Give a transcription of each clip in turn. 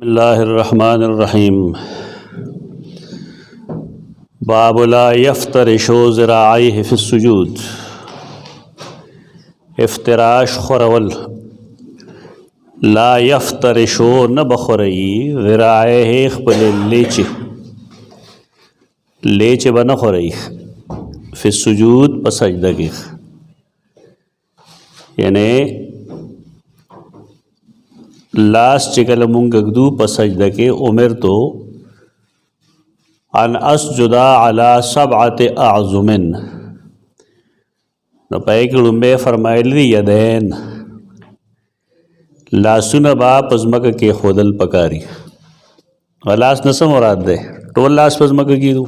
بسم الله الرحمن الرحیم باب لا یفترش ذراعیه فی السجود. افتراش خورول لا یفترشو نبخوری ذراعیه خپل لیچ بنخوری فی السجود پس سجدہ کی یعنی لاس چکل منگدو پس سجدہ کے عمر تو ان اسجدا علی سبعت اعظمن نو پایک لنبے فرمائل دی یدین لاسون با پزمک کے خودل پکاری لاس نسا مراد دے ٹول لاس پزمک کی دو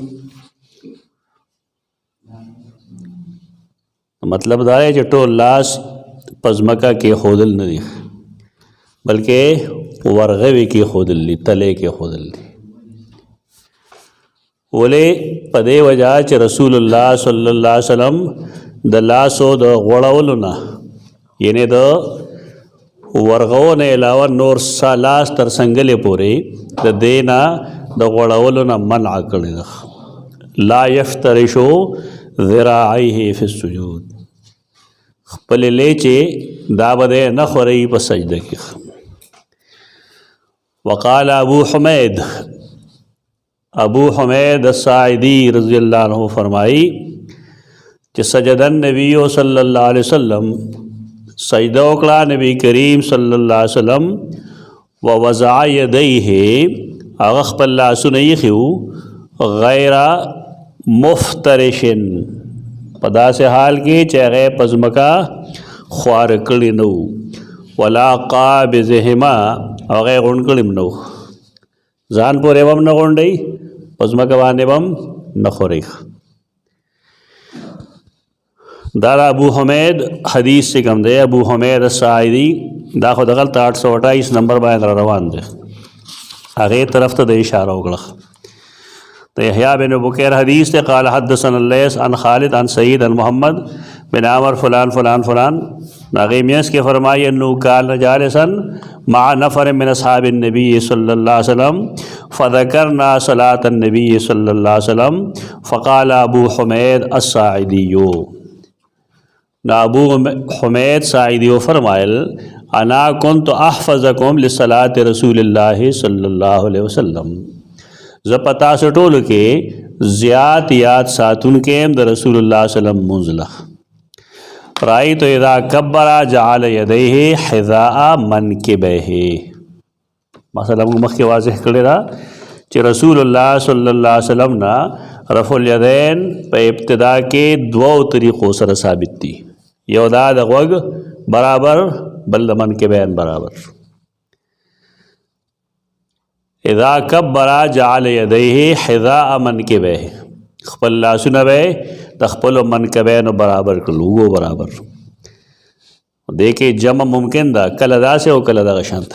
مطلب دا ہے جو ٹول لاس پزمکا کے خودل ندی بلکہ ورغوی کی خودل لی تلے کے خودل لی ولی پدے وجہ چھ رسول اللہ صلی اللہ علیہ وسلم دا لاسو دا غوڑولنا یعنی دا ورغون علاوہ نور سالاس تر سنگلے پورے دا دینا دا غوڑولنا منع کرنے دا لا یفترشو ذراعیه فی السجود خپل لیچے دا بدے نخوری پس سجدہ کی. وقال ابو حمید الساعدی رضی اللہ عنہ فرمائی کہ سجد النبی صلی اللہ علیہ وسلم سجدہ اکڑا نبی کریم صلی اللہ علیہ وسلم ووضع یدیہ اغخ پلا سنیخیو غیر مفترشن پدا سے حال کی چہرے پزمکا خوار کلی نو ولا قابضہما اوغے غنکلم نو زان پورے بم نغنڈی پزمکا بانے بم نخوریخ. دارا ابو حمید حدیث سے کم دے ابو حمید الساعدی دا خود غلط 828 نمبر باید روان دے آگے طرف تا دے اشارہ اگلخ. تو یحییٰ بن بکیر حدیث تے قال حدثنا اللیث عن خالد عن سعید عن محمد بن عمر فلان فلان فلان ناغیمیس کے فرمائی انہو کان جالسا مع نفر من اصحاب النبی صلی اللہ علیہ وسلم فذکرنا صلاة النبی صلی اللہ علیہ وسلم فقال ابو حمید الساعدیو نا ابو حمید ساعدیو فرمائل انا کنت احفظکم لصلاة رسول اللہ صلی اللہ علیہ وسلم زپتا سٹول کے زیاد یاد ساتون کے دا رسول اللہ صلی اللہ علیہ وسلم منزلہ رائی تو اذا کبرا جعل یدیہ حذاء منکبیہ مثلا مخ کے واضح کرے رہا کہ رسول اللہ صلی اللہ علیہ وسلم نا رفع الیدین پہ ابتدا کے دو طریقوں سر ثابت تھی یو دا دغوگ برابر بل منکبین برابر. اذا کبرا جعل یدیہ حذاء منکبیہ خپل لاسونه به تخپل منکبین برابر کړو وو برابر دیکھے جمع ممکن دا کله دا سے او کله دا غشانت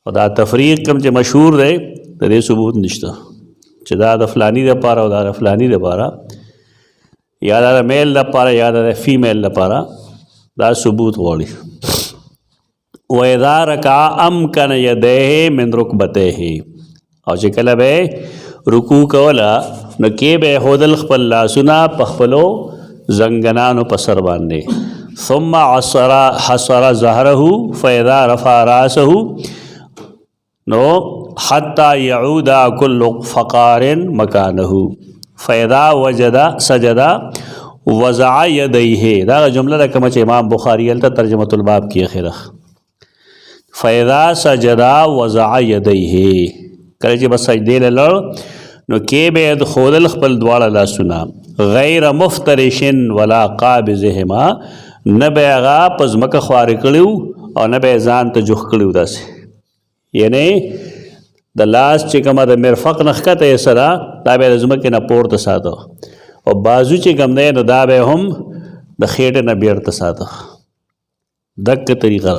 او دا تفریق کم چې مشهور دی د دې ثبوت نشته چې دا د فلانی د پاره او دا د فلانی د پاره یا دا د میل د پاره یا د فیمیل د پاره دا ثبوت غواړي. وَإِذَا رَكَعَ أَمْكَنَ يَدَيْهِ مِنْ رُكْبَتَيْهِ او چې کله به رکوع کولا نو کې به خودل خپل لاسونه په خپلو زنګنانو په سر باندې ثم حصر ظهره فاذا رفع راسه نو حتى يعود كل فقار مكانه فاذا وجد سجد وضع يديه دا جمله ده کوم چې امام بخاری الته ترجمه الباب کی اخره فاذا سجد وضع يديه کله چې بس سجدې لړ نو کې به د خودل خپل دواړه لاسونه غیر مفترشن ولا قابضهما نه به هغه پزمکه خوارې کړیو او نه به ځان ته جوخ کړیو داسې یعنی د لاس چې کومه د مرفق نه ښکته یې سره دا به د ځمکې نه پورته ساته او بازو چې کوم دی نو دا به هم د خېټې نه بیرته ساته دک طریقه.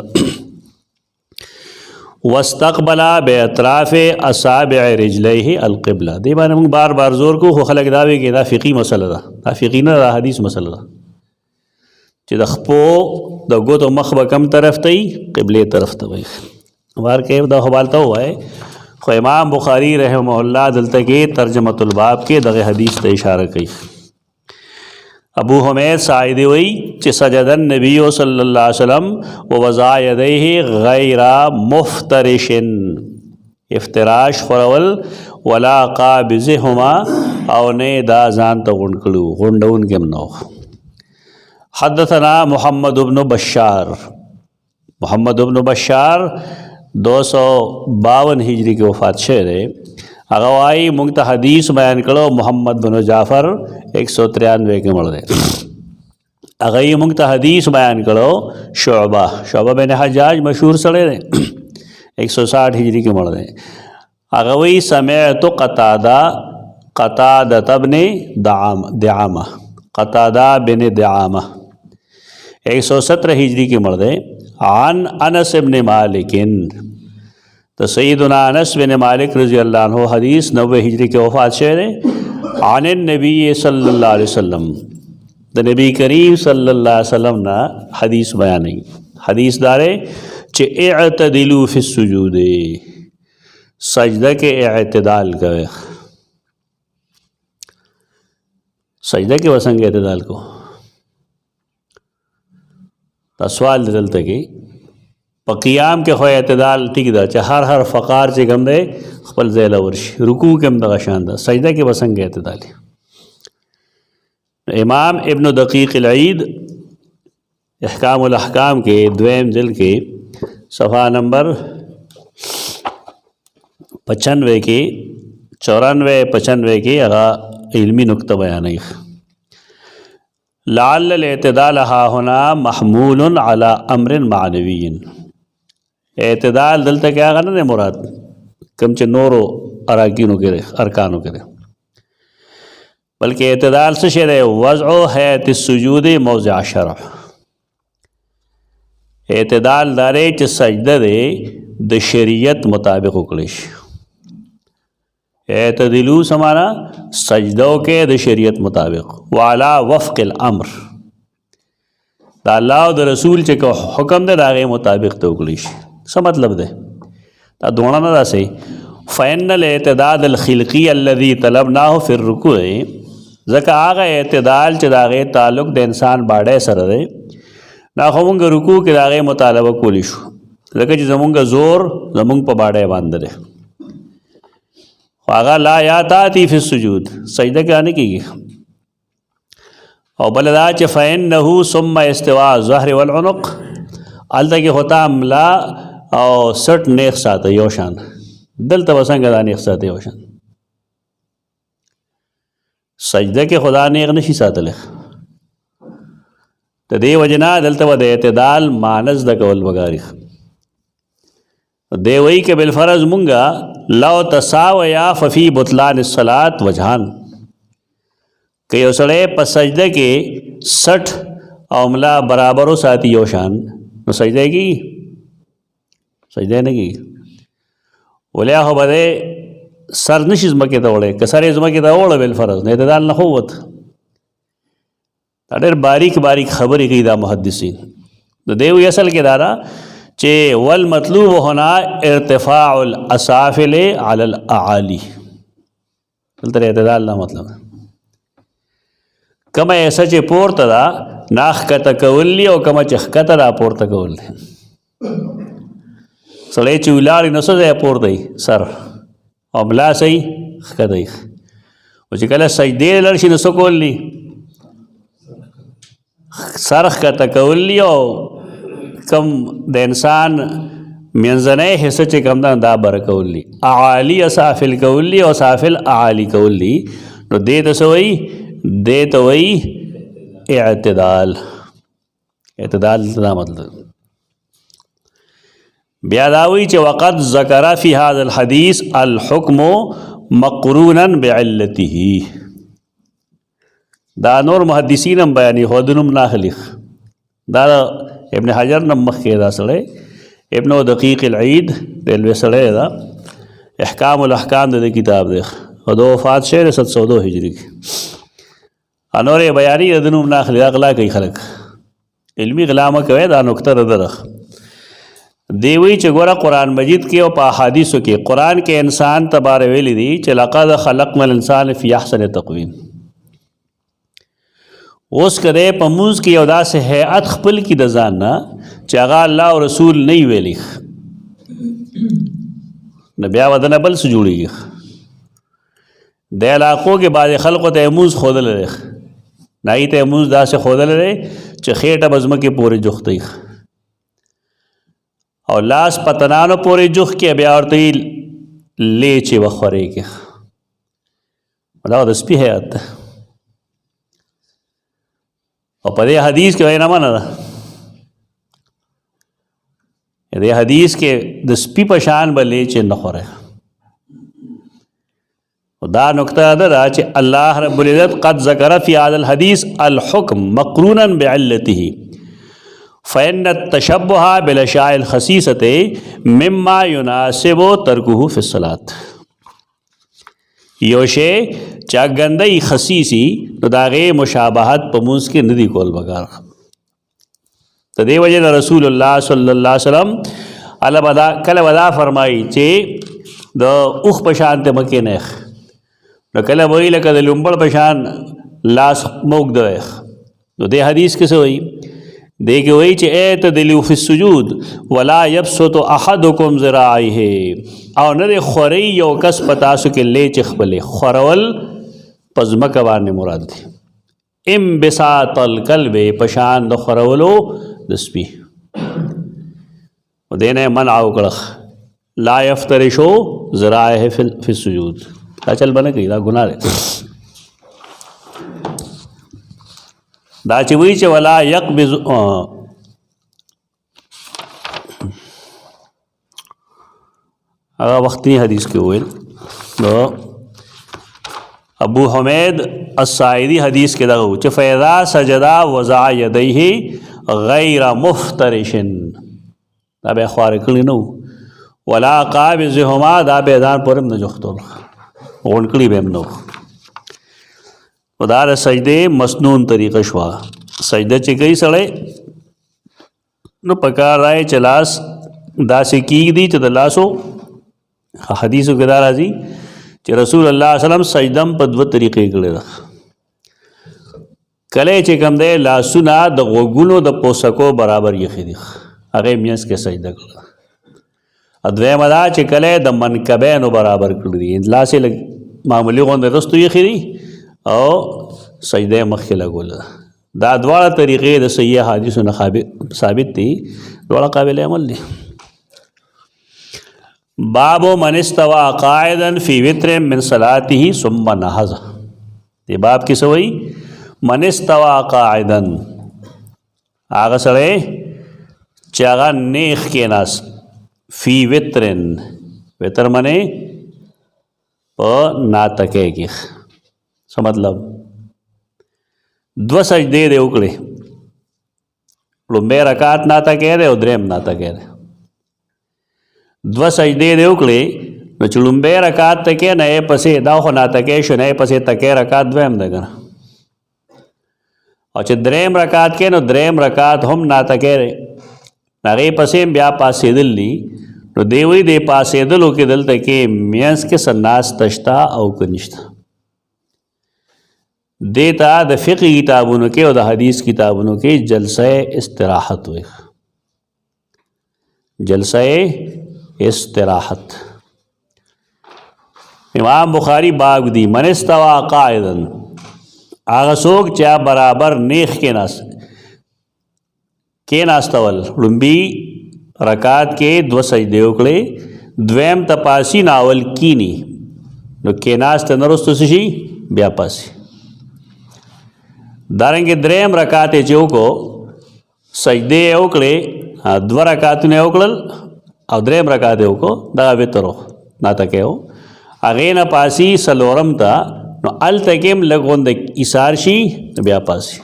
واستقبل باطراف اصابع رجلیه القبلہ دی باندې موږ بار بار زور کو خو خلک دا وی کې دا فقهي مسله ده دا فقهي نه دا حدیث مسله ده چې د خپو د ګوتو مخ به کم طرف ته قبله طرف ته وي بار کې دا حوالته وای خو امام بخاری رحمه الله دلته کې ترجمه الباب کې دغه حدیث ته اشاره کوي. ابو حمید ساعدی وی چې سجد النبی صلی الله علیه وسلم ووضع یدیه غیر مفترش، افتراش خورول ولا قابضهما او نه دا ځان ته غونډ کړو، غونډون کې نو. حدثنا محمد بن بشار، محمد بن بشار 252 ہجری کی وفات شوی دی. هغه وايي موږ ته حدیث بیان کړو محمد بن جعفر 193 کې مړ دی. هغه یې موږ ته حدیث بیان کړو شعبہ بن حجاج مشهور سړی دی 160 هجری کې مړ دی. هغه وی سمعت قتادة ابن دعامة، قتادة بن دعامة 117 ہجری کې مړ دی. عن انس بن مالک، تو سیدنا انس بن مالک رضی اللہ عنہ حدیث 90 ہجری کے وفات شوی دی. عن النبی صلی اللہ علیہ وسلم، تو نبی کریم صلی اللہ علیہ وسلم نا حدیث بیانی. حدیث دارے چھ اعتدلو فی السجود، سجدہ کے اعتدال کرے. سجدہ کے وسنگ اعتدال کو دا سوال دلته کې په قیام کې خو اعتدال ټیک ده چې هر فقار چې کوم دی خپل ځای له ورشي، رکوع کې هم دغه شان ده، سجده کې به څنګه اعتدال. امام ابن دقیق العید احکام الاحکام کې دویم جلد کې صفحہ نمبر 95 کې 94-95 کې هغه علمی نقطه بیانوي. لعل الاعتدال ها هنا محمول على امر معنوی، اعتدال دلته کیا غنه نه مراد کم چې نورو ارکانو کې بلکې اعتدال څه شی دی؟ وضع هيئة السجود موضع شرع. اعتدال داري چې سجده دی د شریعت مطابق وکړي شي. اعتدلو سمانا سجدو کے د شریعت مطابق وعلا وفق الامر، دا اللہ و دا رسول چکو حکم دے دا غیر مطابق تو اکلیش. سا مطلب دے دا دونا نا دا سی فَإِنَّ الْاعْتِدَالَ الْخِلْقِيَ الَّذِي طَلَبْنَاهُ فِي الرُّكُوعِ، ذکا آغا اعتدال چی دا غیر تعلق دے انسان باڑے سر دے نا خمونگا رکوع کے دا غیر مطالبہ کولیشو، ذکا چی زمونگا زور زمونگ پا باڑے باندھ دے آغا لا یاتاتی فی السجود، سجدہ کے آنے کی گی. او بلدا چی فَإِنَّهُ ثُمَّ استواء الظَّهْرِ وَالْعُنُقِ، آلتا کی خطا ملا او سٹ نیخ ساتا یوشان، دلتا بسنگا دا نیخ ساتا یوشان. سجدہ کے خدا نیخ نشی ساتا لکھ تا دے وجنا دلتا با دے اعتدال مانز دا کول بگاریخ. دے وئی کہ بالفرض منگا لو تساویا ففی بطلان الصلاة وجہان، کہ یو سڑے پس سجدہ کے 60 عملہ برابرو ساتی یوشان نو سجدہ کی سجدہ نگی ولیا ہو بدے سر نشی زمکی تا وڑے کہ سر زمکی تا وڑے بالفرض اعتدال نخوت. تا دیر باریک خبری کی دا محدثین دیوی اصل کے دارا چے والمطلوب ہونا ارتفاع الاسافل علی الاعالی، دلتا اعتدال نا مطلب کما ایسا چے پورتا دا ناخ کتا کولی او کما چخ کتا دا پورتا کولی. سڑے چے اولاری نسو دے پورتا ہی سر او ملا سی خکتا ہی وچے کلا سجدے لرشی نسو کولی سر خکتا کولی او کم د انسان منځنۍ حصہ چې کم دا بر کولی اعالی اسافل کولی او سافل اعالی کولی نو دې ته سوئی دې ته وئی اعتدال. اعتدال دا مطلب بیا دا وی چې وقد ذکر فی هذا الحدیث الحکم مقرونا بعلته، دا نور محدثین هم بیانی خودنم ناخلیخ دا ابن حجر نمخ کے دا سڑے ابن دقیق العید دلوے سڑے دا احکام الاحکام دے کتاب دیکھ و دو وفات شہر 702 ہجری کی. انور بیانی ادنوم ناخلی اغلا کئی خلق علمی غلامہ کوئے دا نکتہ درخ دیوی چې ګوره قرآن مجید کې او په احادیثو کې قرآن کې انسان ته باره ویلی دی چې لقد خلقنا الانسان فی احسن تقویم. اوس که دی په مونځ کې یو داسې هیئت خپل کي د ځان نه چې هغه الله او رسول نه وي ویلي نو بیا ودنه بل څه جوړېږي. د علاقو کې بعضې خلقو ته یې مونځ ښودلی دی، هغوی ته یې مونځ داسې ښودلی دی چې خېټه به ځمکې پورې جوختوي او لاس پتنانو پورې جوخ کې بیا ورته یې لیچې به خورېږي. دا د سپي حیات ده او په دې حدیث کې وایي نه منه ده. دې حدیث کې د سپي په شان به لیچې نه خورې. دا نکته ده چې الله رب العزت قد ذکر فی هذا الحدیث الحکم مقرونا بعلته فإن التشبه بالأشياء الخسيسة مما يناسب تركه في الصلاة. یو شی چا ګندی خسیسی نو د هغې مشابهت په مونځ کې نه دي کول پکار. د دې وجې نه رسول الله صلی الله علیه وسلم کله به دا فرمایي چې د اوښ په شان ته مه کښېنئ، نو کله به وایي لکه د لومبړ په شان لاس مه اوږدوئ. نو دې حدیث کې څه وایي؟ دې کې وایي چې اعتدلوا فی السجود ولا یبسط احدکم ذراعیه، او نه دې خورئ یو کس په تاسو کې لیچې خپلې. خورول په ځمکه باندې مراد دی. انبساط الکلب په شان د خورولو د سپي. دې نه یې منع وکړه لا یفترشو ذراعیه فی السجود. دا چل به نه کوي، دا ګناه دی. دا چې وایي چې ولا یقبض هغه وختي حدیث کې ویل نو ابو حمید الساعدی حدیث کې دغه و چې فاذا سجدا وضع یدیه غیر مفترش، دا به خوار کړی نو ولا قابضهما، دا به ځان پورې نه جوختول غونډ کړي به هم نو. و دا د سجدې مسنون طریقه شوه. سجده چې کوي سړی نو پکار رای چې لاس داسې کېږدي چې د لاسو حدیثو کې دا راځي چې رسول الله صلی الله علیه وسلم سجدم په دوه طریقې کړې ده. کله چې کوم دی لاسونه د غوږونو د پوسکو برابر یخي دي، هغې منځ کې سجده کړه. دویمه دا چې کله د منکبینو برابر کړي دي، لاس یې معمولي غوندې رستو یخي دي او سجده مخکې لګوله. دا دواړه طریقې د صحیح حدیثو نه ثابت دي، دواړه قابل عمل دي. باب من استوى قاعدا فی وتر من صلاته ثم نهض. دې باب کې څه وایي؟ من استوى قاعدا، هغه سړی چې هغه نیغ کېناست فی وترن، وتر منې په ناتکۍ کې. څه مطلب؟ دوه سجدې دې وکړې، لومبی رکعت ناتکۍ دی او دریم ناتکۍ دی. دوه سجدې دې وکړې نو چې لومبی رکعت ته کې نه یې پسې دا خو ناتکۍ شو، نه یې پسې تکۍ رکعت دویم دی که نه، او چې دریم رکعت کې نو دریم رکعت هم ناتکۍ دی، هغې پسې بیا پاسېدل دي. نو دی وایي دې پاسېدلو کې دلته کې منځ کې څه ناسته شته او که نشته. دیتا د فقه کتابونو کې او د حدیث کتابونو کې جلسه استراحت وي. جلسه استراحت امام بخاری باب دی من استوا قاعدا، هغه څوک چې برابر نیغ کېناستول. لومبي رکعت کې دوه سجدې وکړې، دویم تپاسی ناول کینی نو کېناست نه وروسته څه شي بیا پاسي. دارنګې دریم رکعت یې چې وکړو سجدې یې وکړې، دوه رکعتونه یې وکړل او دریم رکعت یې وکړو، دغه وتر و ناتکۍ و. هغې نه پاسي څلورم ته نو هلته کې هم لږ غونده ایثار شي بیا پاسي.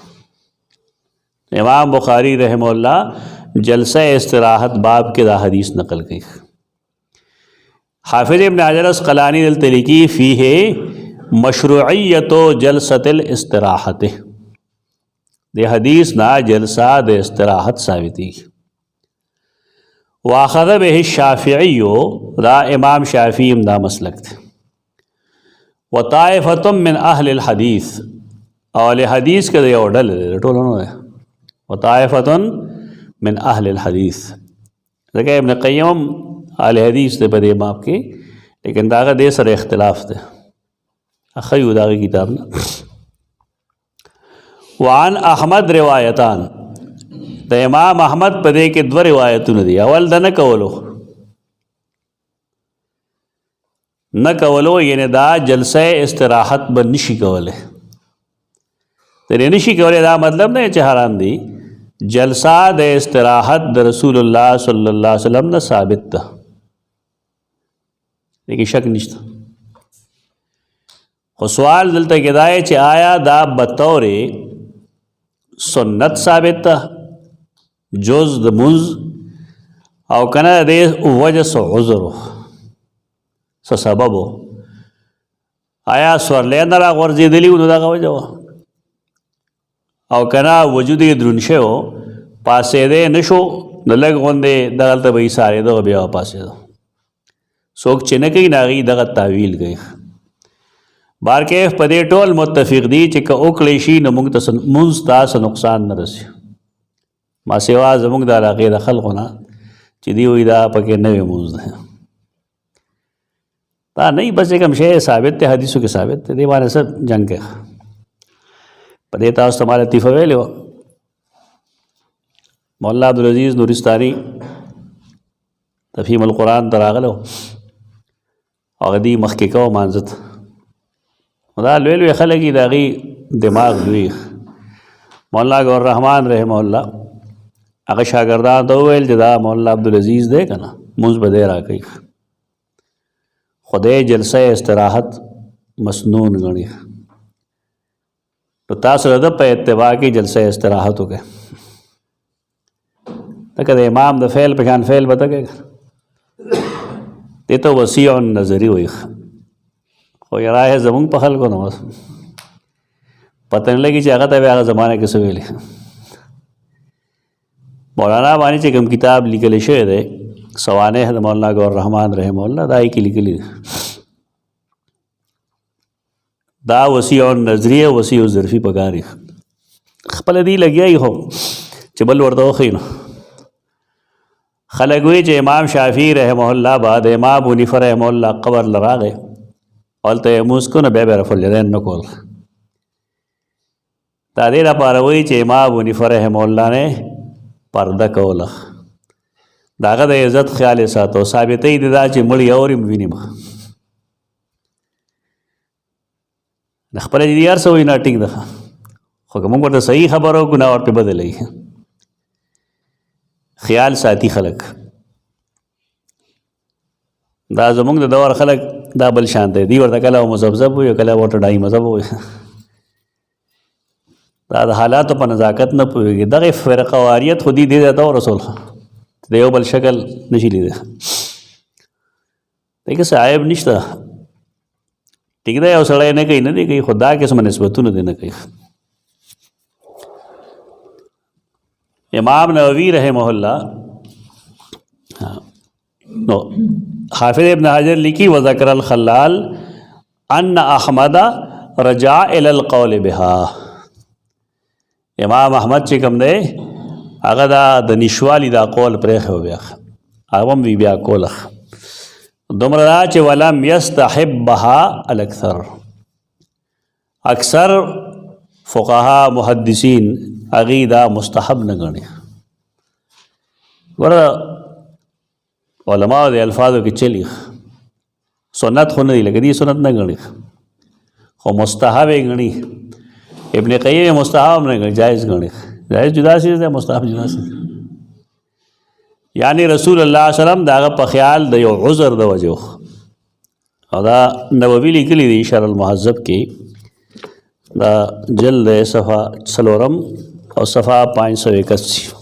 امام بخاری رحمه الله جلسه استراحت باب کې دا حدیث نقل کړي. حافظ ابن حجر اسقلانی دلته لیکي فیه مشروعیت جلسة الاستراحت، دې حدیث نه جلسه د استراحت ثابتي. واخذ به الشافعی، دا امام شافعی دا مسلک دی. وطائفة من اهل الحدیث، اول حدیث کے دی اوڈل دی ٹولو نو. وطائفة من اهل الحدیث، ذکر ابن قیم اہل حدیث دے بدے ماب کے، لیکن داغا دے سر اختلاف دے اخیو داغی کتاب نا. وعن احمد روایتان، دا امام احمد پدے کے دو روایتون دی. اول دا نکولو یعنی دا جلسہ استراحت بن نشی کولے. تیرے نشی کولے دا مطلب نہیں چھ حرام دی، جلسہ دا استراحت دا رسول اللہ صلی اللہ علیہ وسلم نا ثابت تا، لیکن شک نشتا. خو سوال دلتا کدائے چھ آیا دا بطور سنت ثابت تا جوز دا منز، او کنا دے وجہ سو عذر سو سبب ہو. آیا سورلین را غورزی دلیو نو دا وجہ ہو، او کنا وجود درنشے ہو پاسے دے نشو نلگ غندے دغلتا بھئی سارے دو بیا پاسے دو. سوک چنکی ناغی دغت تاویل گئی. بارکیف پدے ٹول متفق دی چکا اوکلیشی نمونگ تا منز تاس نقصان نرسی. ما سوا زمونگ دا علاقے دا خلقونا چی دیوئی دا پکے نوے منز دیں تا نہیں. بس ایک ہم شے ثابت تے حدیثوں کے ثابت تے دیوانے سب جنگ کے پدے تاس تمہارے لطیفہ ویلے ہو. مولانا عبدالعزیز نورستانی تفہیم القرآن تراغلو اغدی مخککو مانزت دا لویلوی خلقی داغی دماغ لوی. مولانا گور رحمان رحمہ اللہ اگر شاگردان تو ویل جدا مولانا عبدالعزیز دے کنا منز بدے راکی خودے جلسہ استراحت مسنون گنی تو تاثر ادب پہ اتباع کی جلسہ استراحت ہو گئے. تکہ دے امام دا فعل پشان فعل بتا گئے یہ تو وسیع نظری ہوئی. خو یہ رائے زمون پخل کو نماز پتہ نہیں لگی چاہتا ہے آگا زمانے کے سویلی. مولانا بانی چکم کتاب لکلی شوئے دے سوانے ہے مولانا گور رحمان رحمہ اللہ دائی کی لکلی دا وسیع نظری وسیع ظرفی پکاری خپل دی لگیا ہی ہو چبل وردو خینو. خلق ہوئی چھ امام شافعی رحمہ اللہ بعد امام ابو حنیفہ رحمہ اللہ قبر لراغے اولتا موسکو نا بے بے رفل جدین نکول تا دیرہ پاروئی چھ امام ابو حنیفہ رحمہ اللہ نے پردہ کولا داغا دا عزت خیال ساتو ثابتی دا چھ مڑی اوری موینی ما نخپل جدی عرصہ ہوئی نا ٹک دخا خو کمونگو تا صحیح خبر ہو گناہ اور پہ بدلی خیال ساتی خلق دا زمونگ دا دور خلق دا بل شانتے دی ورطا کلا و مزبزب ہوئی کلا و ٹڑائی مذہب ہوئی دا حالاتو پا نزاکت نہ پوئی گی. دا فرقہ واریت خودی دے دیتا ہو رسول دیو بل شکل نشی لی دے دیکھ صاحب نشتا ٹک دا یا سڑے نہ کئی نہ دے کئی خدا کس میں نسبتو نہ دے نہ کئی. امام نووی رحمہ اللہ حافظ ابن حجر لکی وذکر الخلال ان احمد رجع الى القول بها. امام احمد چکم دے اگر دا نشوالی دا قول پریخ ہو بیا اغم بھی بیا قول دمر دا چھ ولم یستحبها الاکثر اکثر فقہا محدثین عقیدہ مستحب نہ گنے ورہ علماء دے الفاظوں کی چلی سنت خون دی لگی دی سنت نہ گنی خو مستحب گنی. ابن قیم مستحب نہ گنی جائز گنی. جائز جدا چیز ہے مستحب جدا چیز یعنی رسول اللہ صلی اللہ علیہ وسلم داغا پا خیال دا یو عذر دا وجہ اور دا نووی لکلی دی شرح المحذب کی دا جلد صفحہ سلورم اور صفحہ 581.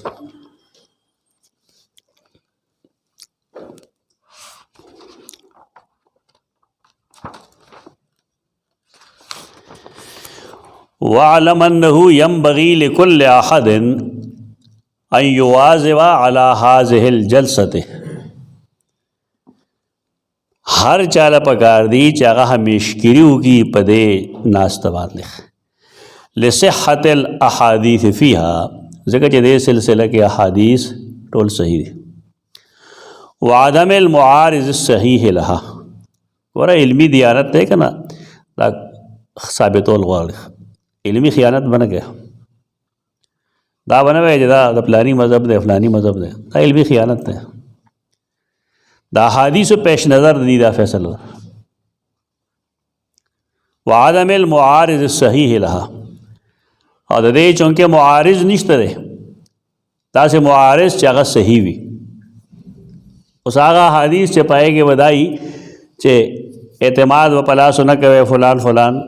وَعْلَمْ أَنَّهُ يَنْبَغِي لِكُلِّ أَحَدٍ أَنْ يُوَازِبَ عَلَى هَذِهِ الْجَلْسَةِ هر چاله پکار دی چې هغه همیشګري وکړي په دې ناسته باندې لصحت الاحادیث فیها ځکه چې دې سلسله کې احادیث ټول صحیح دي وعدم المعارض الصحیح لها ورا علمی دیانت دی که نه دا ثابتول غواړي علمی خیانت بنه کې دا بنه وایي چې دا د فلانی مذهب دی فلانی مذهب دی دا علمی خیانت دی دا حدیث پیش نظر دی دا فیصله وعدم المعارض الصحیح لها او د دې چونکه معارض نشته دی تاسې معارض چې هغه صحیح وي اوس هغه حدیث چې پایږي ودایي چې اعتماد و پلاسو نه کوي فلان فلان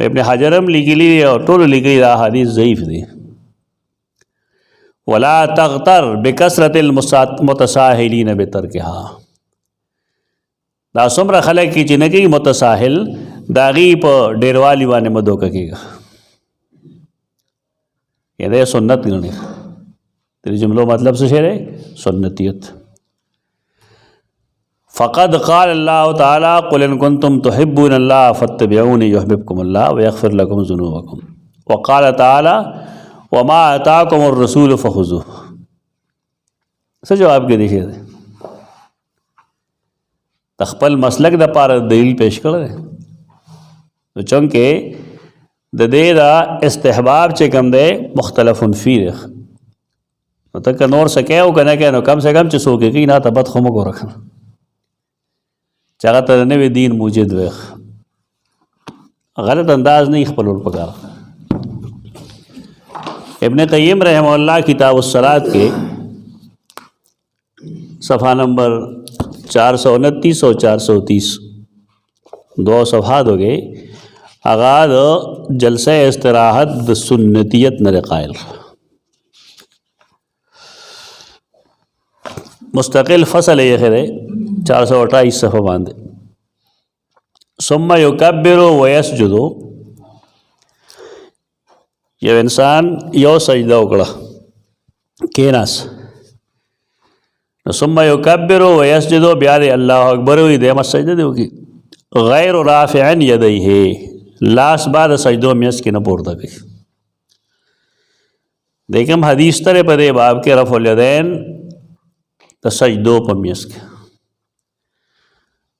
ابن حجر هم لیکلي دی او ټولو لیکلي دا حدیث ضعیف دی ولا تغتر بکثرت المتساهلین بترکها دا څومره خلک چې نه کوي متساهل د هغې په ډېروالي باندې مه دوکه کېږه یعنی سنت ګڼي دې جملو مطلب څه شی دی سنتیت فقد قال الله تعالی قل ان کنتم تحبون الله فاتبعوني يحببكم الله ويغفر لكم ذنوبكم وقال تعالی وما آتاكم الرسول فخذوه څه جواب کې دی شی دی تخپل مسلک د پاره دلیل پیش کړی نو چونکه د دې دا استحباب چې کوم دی مختلف فی دی نو ته که نور څه کوې او که نه کوې نو کم سے کم چې څوک یې کوي نه ته بد خو مه ګوره که چې هغه ته د نوې دین موجد وي غلط انداز نه خپلول پکار ابن قیم رحمه الله کتاب الصلاۃ کې صفحہ نمبر 429 اور 430 دو صفحات ہو گئے آغاز جلسہ استراحت د سنتیت نر قائل مستقل فصل یہ ہے 428 صفحہ باندھے ثم یکبر ویسجد یو انسان یو سجدہ اکڑا کیناس ثم یکبر ویسجد بیا دے اللہ اکبر وی دیمت سجدہ دیو کی غیر رافعا یدیہ لاس بعد سجدو میس کی نہ پورتا گئی دیکھم حدیث ترے پدے باب کے رفع الیدین تا سجدو پا میس کے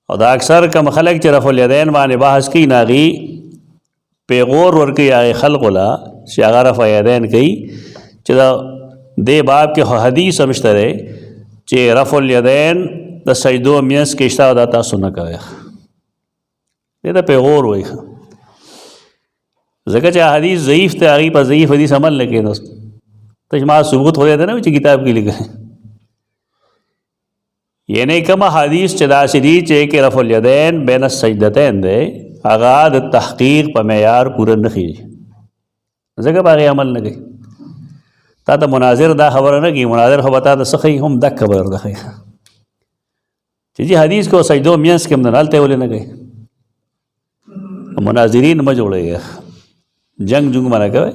او دا اکثر کم خلق چی رفع الیدین بانے بحث کی ناغی پیغور ورکی آغی خلق لا چی آغا رفع الیدین کی چی دا دے باب کے حدیث سمجھتا رہے چی رفع الیدین دا سجدو میس کے اشتاو دا تاسو نکوے دے دا پیغور ہوئی ذکر چاہ حدیث ضعیف تے آغی پا ضعیف حدیث عمل لکے نوست تجمع ثبوت ہو جاتا نا چی کتاب کی لکھے یعنی کم حدیث چدا سدی چے کہ رفع الیدین بین السجدتین دے آغاد تحقیق پا معیار پورا نخی ذکر باغی عمل نگئی تا تا مناظر دا خبر نگی مناظر خبر تا تا سخی ہم دک خبر دخی چیزی حدیث کو سجدو میانس کے امدن حالتے ہولے نگئی مناظرین مجوڑے گئے جنگ جنگ مانا کوئی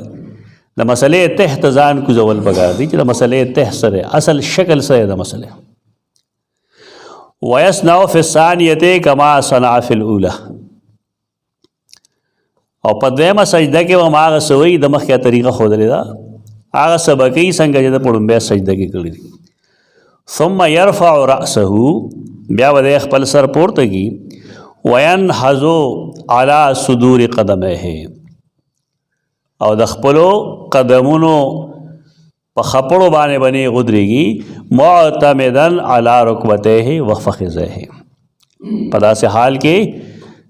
دا مسئلے تحت ځان کو زول بگار دی چی دا مسئلے تحت سرے اصل شکل سرے دا مسئلے وَيَسْنَعُ فِي الثَّانِيَةِ كَمَا صَنَعَ فِي الْأُولَى او پا دویمہ سجدہ کے وہم آغا سوئی دمخ کیا طریقہ خود لی دا آغا سبکی سنگا جدا پڑھن بیا سجدہ کی کلی دی ثم يرفع رأسه بیا ودے اخپل سر پورتا کی وَيَنْحَزُ عَلَى صُدُورِ قَدَمَيْهِ او دخپلو قدمونو پا خپڑو بانے بنے غدرگی معتمدن علی رکبتیہ وفخذیہ پدا سے حال کے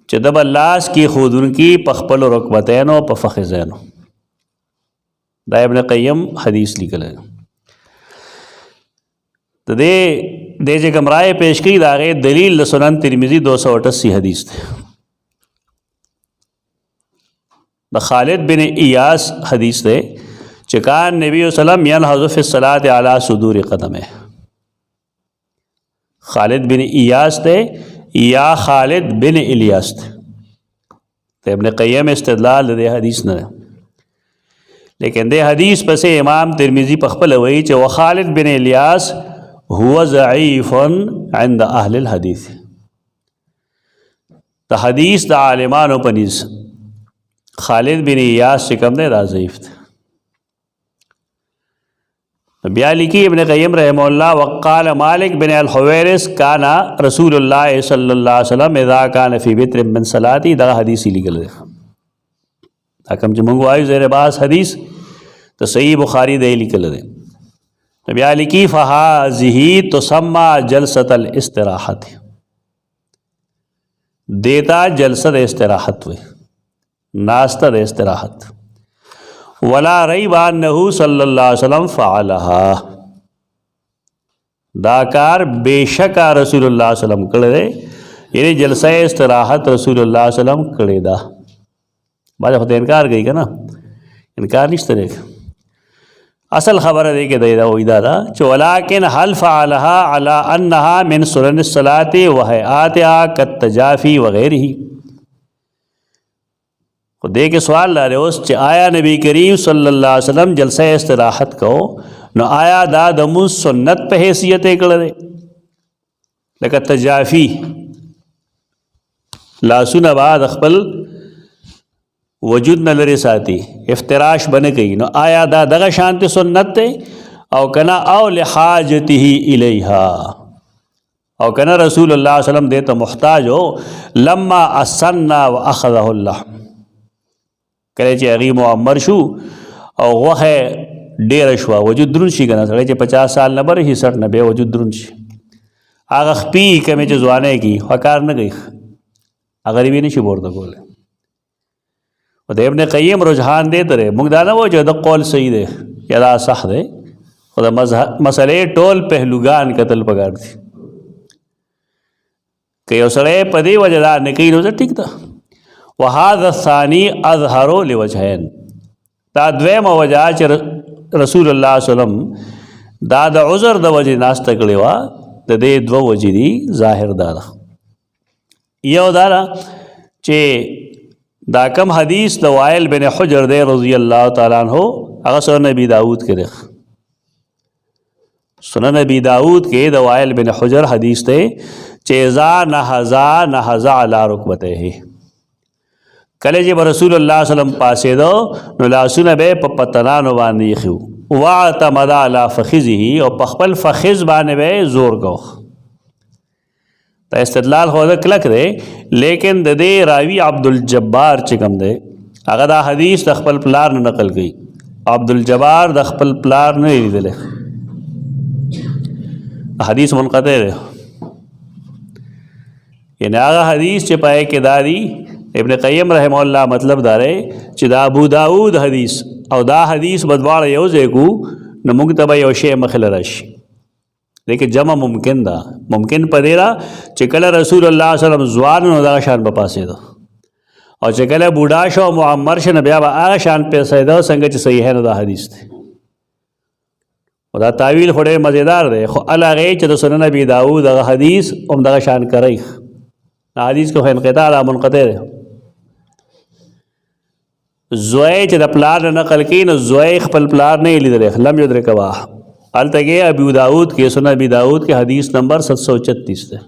چدب اللاس کی خودن کی پخپلو رکبتینو پا فخذینو دا ابن قیم حدیث لکل ہے تو دے جے گمرائے پیش کی داغے دلیل سنن ترمذی 288 حدیث تھے دا خالد بن ایاس حدیث تھے چکان نبی صلی اللہ علیہ وسلم ینحض فی الصلاۃ علی صدور قدمہ خالد بن ایاس تھے یا خالد بن الیاس تھے تو ابن قیم استدلال دے حدیث نہ لیکن دے حدیث پسے امام ترمذی پخپل ہوئی چے وخالد بن الیاس هو ضعیف عند اہل الحدیث د حدیث د عالمانو په نس خالد بن ایاس چې کوم دی دا ضعیف دی. بیا لیکي ابن قیم رحمه الله وقال مالک بن الحویرث کان رسول الله صلی الله علیه وسلم اذا کان فی وتر من صلاتی. دا حدیث لیکل دی دا کوم چې موږ وایو زیر باز حدیث ته صحیح بخاری دی لیکل دی. بیا لیکي فهذه تسمى جلسه الاستراحه. دیتا جلسه د استراحت وي ناسته د استراحت. ولا ریب انه صلی الله علیه وسلم فعلها. دا کار بیشک رسول الله صلی الله علیه وسلم کړی دی یعنی جلسه استراحت رسول الله صلی الله علیه وسلم کړی دا. باندې خو انکار کوي کنه انکار نشته دی. اصل خبره دی کې دا وې دا چې ولکن هل فعلها على انها من سنن الصلاه وهيئاتها كالتجافي وغيره. خو دې کې سوال لري اوس چې آیا نبی کریم صلی الله علیه وسلم جلسه استراحت کو نو آیا دا د مون سنت په حیثیت یې کړل لکه تجافی لاسونه بعد خپل وجود نه لري ساتي افتراش بنه کوي نو آیا دا دغه شانت سنت ته او کنا او لحاجته الیها او کنا رسول الله صلی الله علیه وسلم دې ته محتاج هو لما اسنا واخذه اللحم کله چې هغه معمر شو او غوخه ډیر شو وجود درون شي کنه سره چې 50 سال نه بره 60 نه به وجود درون شي هغه خپي کمه چې ځوانه کی وکار نه گئی اگر وی نشي ورته کوله. او د ابن قیم رجحان دی ترې موږ دا نه و چې د قول صحیح دی یا دا صح دی خو د مسئلې ټول پهلوګان قتل پکار دي که یو سړی په دې وجه دا نه کوي نو ټیک ده. وهذا الثاني اظهر لوجهين. دا دویمه وجه چې رسول الله صلی الله علیه وسلم دا د عذر د وجه ناسته کړی وا د دې دوه وجې دي ظاهر دا یو دا چې دا کم حدیث د وائل بن حجر دی رضی الله تعالی عنہ هغه سنن نبی داود کې دی. سنن نبی داود کې د وائل بن حجر حدیث ته چې اذا نهض علی رکبته کله چې رسول الله صلی الله علیه وسلم پاسې دو نو لاسونه به په پتنانو باندې خو واعتمد علی فخذه او په خپل فخذ باندې به زور کو. دا استدلال خو دا کلک دی لیکن د دې راوی عبد الجبار چې کوم دی هغه دا حدیث د خپل پلار نه نقل کړي. عبد الجبار د خپل پلار نه لیدل حدیث منقطع دی یعنی هغه حدیث چې پای کې دادی ابن قیم رحمه الله مطلب داره چې دا ابو داود حدیث او دا حدیث بدواړه یو ځای کو نو موږ ته به یو شی مخل راشي لیکن جمع ممکن ده. ممکن پدې را چې کله رسول الله صلی الله علیه وسلم ځوان نو دا شان په پاسې ده او چې کله بوډا شو معمر شنه بیا به هغه شان پاسې ده څنګه چې صحیح نه دا حدیث ده. او دا تعویل خوري مزیدار ده خو الهغه چې د سنن ابي داود هغه حدیث هم دا شان کوي حدیث کو انقطاع منقطع ده. زوی چې د پلار نقل کین زوی خپل پلار نه لیدل لم یدرکوا التګه ابو داود کې سنن ابي داود کې حدیث نمبر 736 ده.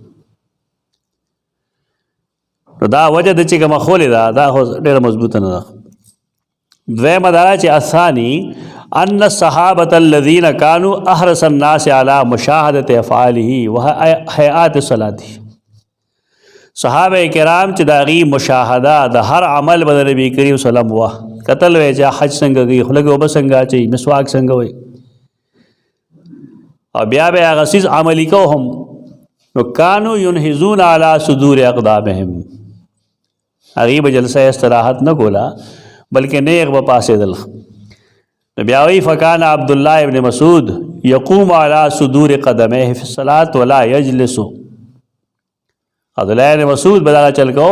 نو دا وجه د چې کوم خولې دا ډېر مضبوطه نه ده. دوی مدارا چې اثانی ان الصحابه الذين كانوا احرص الناس على مشاهده افعاله وهيئات صلاته. صحابه کرام چې دا غي مشاهده د هر عمل بدل نبی کریم صلی الله علیه وسلم قتل وی چې حج څنګه کوي خلګو وبسنګا چې مسواک څنګه وي او بیا به هغه سیز عملی کو هم نو کانو ينهزون على صدور اقدامهم غریب جلسه استراحت نه کولا بلکې نیغ په پاسې دل بیا وی فکان عبد الله ابن مسعود يقوم على صدور قدميه في الصلاه ولا يجلس. عبد الله ابن مسعود بدل چل کو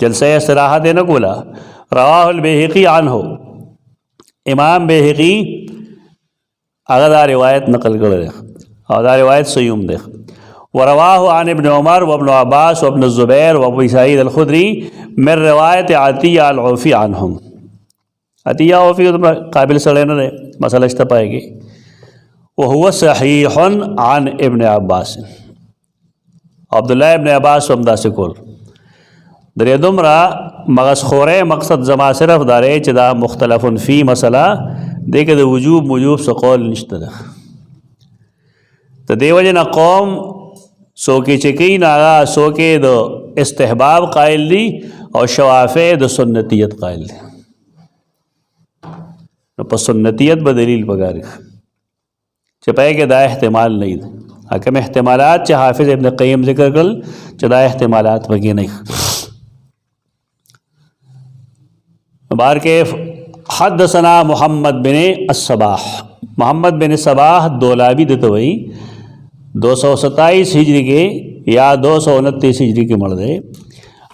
جلسه استراحت نه کولا. رواه البيهقي عنه امام بيهقي هغه دا روایت نقل کړل او دا روایت صحیح ده. ورواه عن ابن عمر وابن عباس وابن الزبير وابو سعيد الخدري من روایت عطیہ العوفی عنهم. عطیہ عوفی قابل سره نه مسئله شته پایږي وهو صحيح عن ابن عباس. عبد الله ابن عباس هم دا سکول درې دومره مغزخوری مقصد زما صرف داره چې دا مختلف فی مسله دې کې د وجوب څه قول نشته ده. ته دې وجه نه قوم څوک چې کوي نه هغه څوک د استحباب قائل دي او شوافع د سنتیت قائل دي. نو په سنتیت به دلیل پکار چې پای کې دا احتمال نه دي. حکم احتمالات چې حافظ ابن قیم ذکر کړل چې دا احتمالات پکې نه. بار کے حدثنا محمد بن الصباح، محمد بن صباح دولابی دتوئی 227 ہجری کے یا 229 ہجری کے مڑ دے.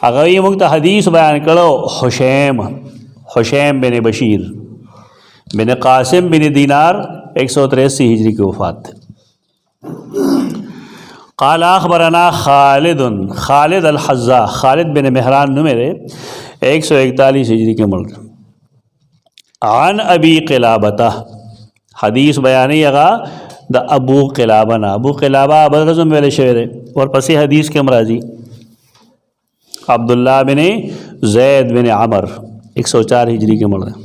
اگوی مکتا حدیث بیان کرو حشیم بن بشیر بن قاسم بن دینار 183 ہجری کی وفات. قال اخبرنا خالد الحزا، خالد بن مہران نمرے 141 ہجری کے ملک. عن ابی قلابتہ، حدیث بیانی اگا دا ابو قلابہ نا. ابو قلابہ بدرزم ویلے شعر اور پسی حدیث کے مرازی عبداللہ بن زید بن عمر 104 ہجری کے ملک.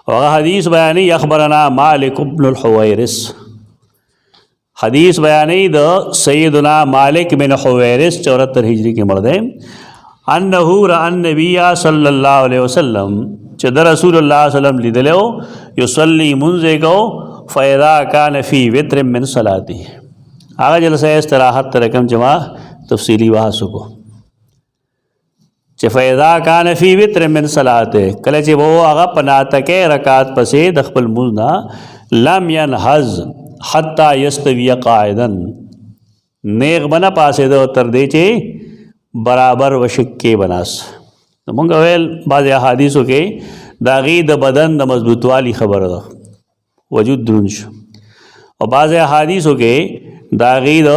اور حدیث بیانی اخبرنا مالک بن الحویرس، حدیث بیانی دا سیدنا مالک بن حویرس 74 ہجری کے مرد. انہو رأى النبی صلی اللہ علیہ وسلم، چہ در رسول اللہ صلی اللہ علیہ وسلم لیدلو یصلی منزے کو فیضا کان فی وطر من صلاتی. آگا جلسہ استراحت ترکم جمع تفصیلی وحاسو کو چہ فیضا کان فی وطر من صلاتی، کلچہ وہ آگا پناتکے رکات پسے دخپل مزنا لم ینحز حتی یستوی قائدن، نیغ بنا پاسے دو تردے چے برابر وشک کے بناس. منگا ویل بعض احادیثوں کے داغی د بدن د مضبوط والی خبر دا وجود درنش، اور بعض احادیثوں کے داغی د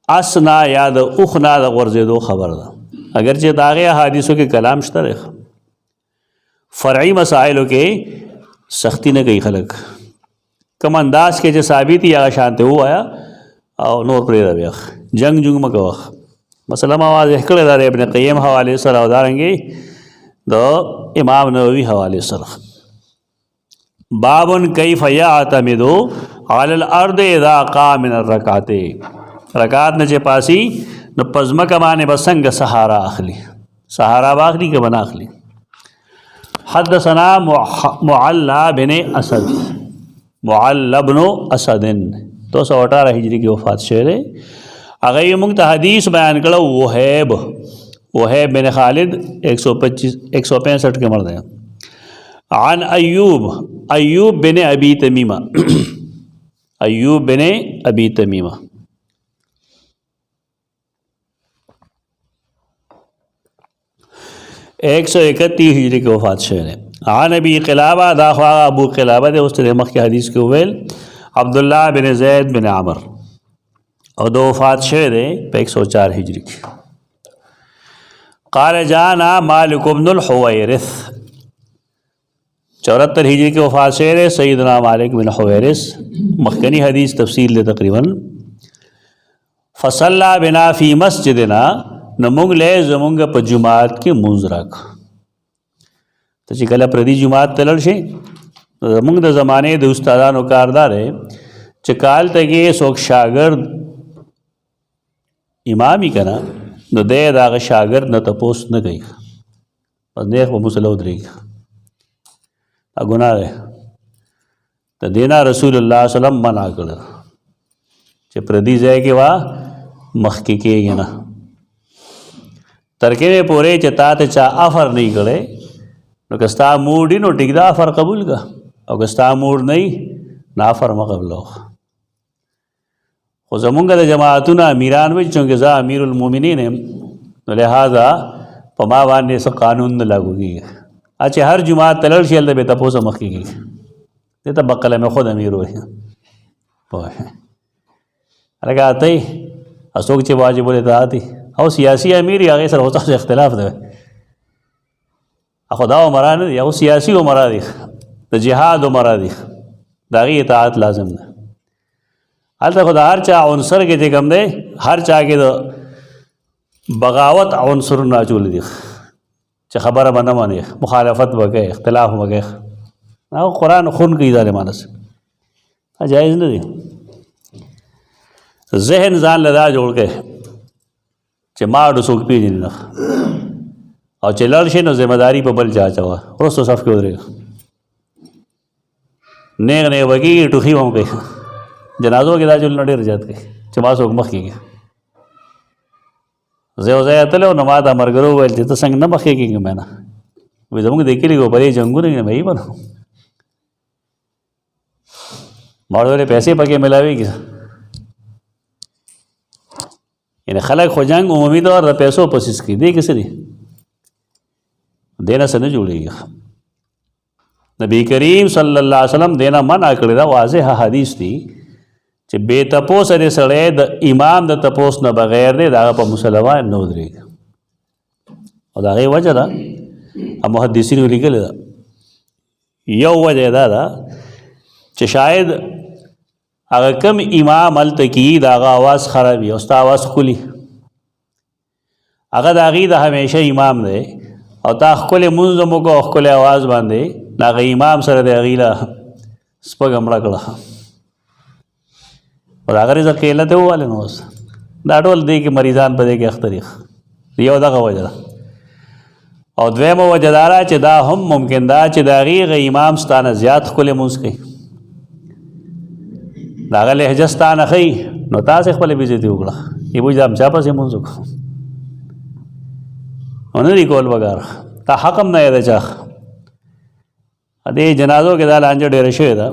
اسنا یا د اخنا د غرزے دو خبر دا. اگرچہ داغی احادیثوں کے کلام شتر فرعی مسائلوں کے سختی نہ گئی خلق کم انداز کے جو ثابت ہی آگا شانتے ہو آیا اور نور پریدہ بیخ جنگ مکوخ مسئلہ آواز احکڑ دار ابن قیم حوالے سر اداریں گے دو امام نووی حوالے سر. بابن کیف یعتمدو علی الارض اذا قام من الرکعات، رکعات نچے پاسی نو پزمک مانے بسنگ سہارا اخلی، سہارا باخلی کے بنا اخلی. حدثنا معلا بن اسد، معلا بن اسد 218 ہجری کی وفات شعر. اگئی منگتا حدیث بیان کرو وہیب بن خالد 165 کے مرد ہیں. عن ایوب بن ابی تمیمہ، ایوب بن ابی تمیمہ 131 ہجری کی وفات شعر ہے. عن ابی قلابہ، داخوا ابو قلابہ دے اس طرح مخ کی حدیث کے ویل عبداللہ بن زید بن عمر اور دو وفات شعر ہے 104 ہجری کی. قال جانا مالک بن الحویرث 74 ہجری کی وفات شعر ہے سیدنا مالک بن حویرث. مخکنی حدیث تفصیل دے تقریباً. فصلى بنا فی مسجدنا، نمونگ لے زمونگ پا جماعت کی منز رکھ. تو چکل پردی جماعت تلل شے زمونگ دا زمانے دا استادانو کاردار ہے چکال تکی سوک شاگرد امامی کنا نو دے داغ شاگرد نہ تپوس نہ گئی بس دیکھ وہ مسلح ادرے گی گناہ ہے. تو دینا رسول اللہ صلی اللہ علیہ وسلم منع کر چھ پردی زائے کہ واہ مخکی کے گی نا ترکے میں پورے چتا تے چا آفر نہیں کرے نو کستا موڑی نو ٹک دا آفر قبول کا اور کستا موڑ نہیں نا آفر مقبل ہو. خو زمونگا دا جماعتونا امیران وچ چونکہ زا امیر المومنین ہیں لہذا پا ما باندے سا قانون نہ لاگو گی. اچھے ہر جماعت تلل شیل دا بیتا پوسا مخی گی دیتا بقلہ میں خود امیر ہوئی لگا آتا ہی اسوک چے واجب بولے تا آتی او سیاسی امیر یا غیر سر ہوتا سے اختلاف دے خدا و مرا دی او سیاسی و مرا دی دا جہاد و مرا دی داغی اطاعت لازم دے. حالتا خدا ہر چاہ عنصر کے جے کم دے هر چا کې د بغاوت عنصرونه اچولی دي چې خبره به نه منې، مخالفت به کوې، اختلاف به کوې. هغه قرآن خون کوي ظالمانه سره، جایز نه دی. ذهن ځان له دا جوړ کړې چې ما ډو څوک پېژني نه، او چې لړ شي نو ذمہداري په بل چا اچوه، وروستو صف کې ودرېږه، نیغ نیغ به کېږي، ټوخي به هم کوي. جنازو کې دا چلونه ډېر زیات کوي چې ما څوک مخکې کېږي. زه یو ځای تللی نو ما دا ملګرو وویل چې ته څنګه نه مخکې کېږې؟ مې نه وایي زموږ د کلي په دې جنګونه کې مې به نه، ما ورته ویلې پیسې پکې ملاوېږي. یعنې خلک خو جنګ عمومي طور د پیسو په څیز کوي، دې کې څه دي؟ دې نه څه نه جوړېږي. نبی کریم صلی الله علیه وسلم دې نه منع کړې ده، واضح حدیث دي چې بې تپوسه دې سړی د امام د تپوس نه بغیر دی د هغه په مسلمان نه ودرېږي. او د هغې وجه ده محدثینو لیکلې ده، یو وجه یې دا ده چې شاید هغه کم امام هلته کي د هغه اواز خراب وي او ستا اواز ښکلي، هغه د هغې د همیشه امام دی او تا ښکلې مونځ هم وکړه او ښکلې اواز باندې د هغه امام سره د هغې له سپږه مړه کړه او د هغه رزق کیله ته ووالې. نو اوس دا ټول دی کې مریضان په دې کې اخته دي. یو دغه وجه ده. او دویمه وجه دا ده چې دا هم ممکن ده چې د هغې امام ستا نه زیات ښکلې مونځ کوي، د هغه لهجه ستا نه ښیي، نو تاسې خپلې بېزتي وکړه، یې بوج دا هم چا پسې مونځ وکړه، نو نه دي کول پکار. تا حق هم نه یې د چا. دې جنازو کې دا لانجه ډېره شوې ده.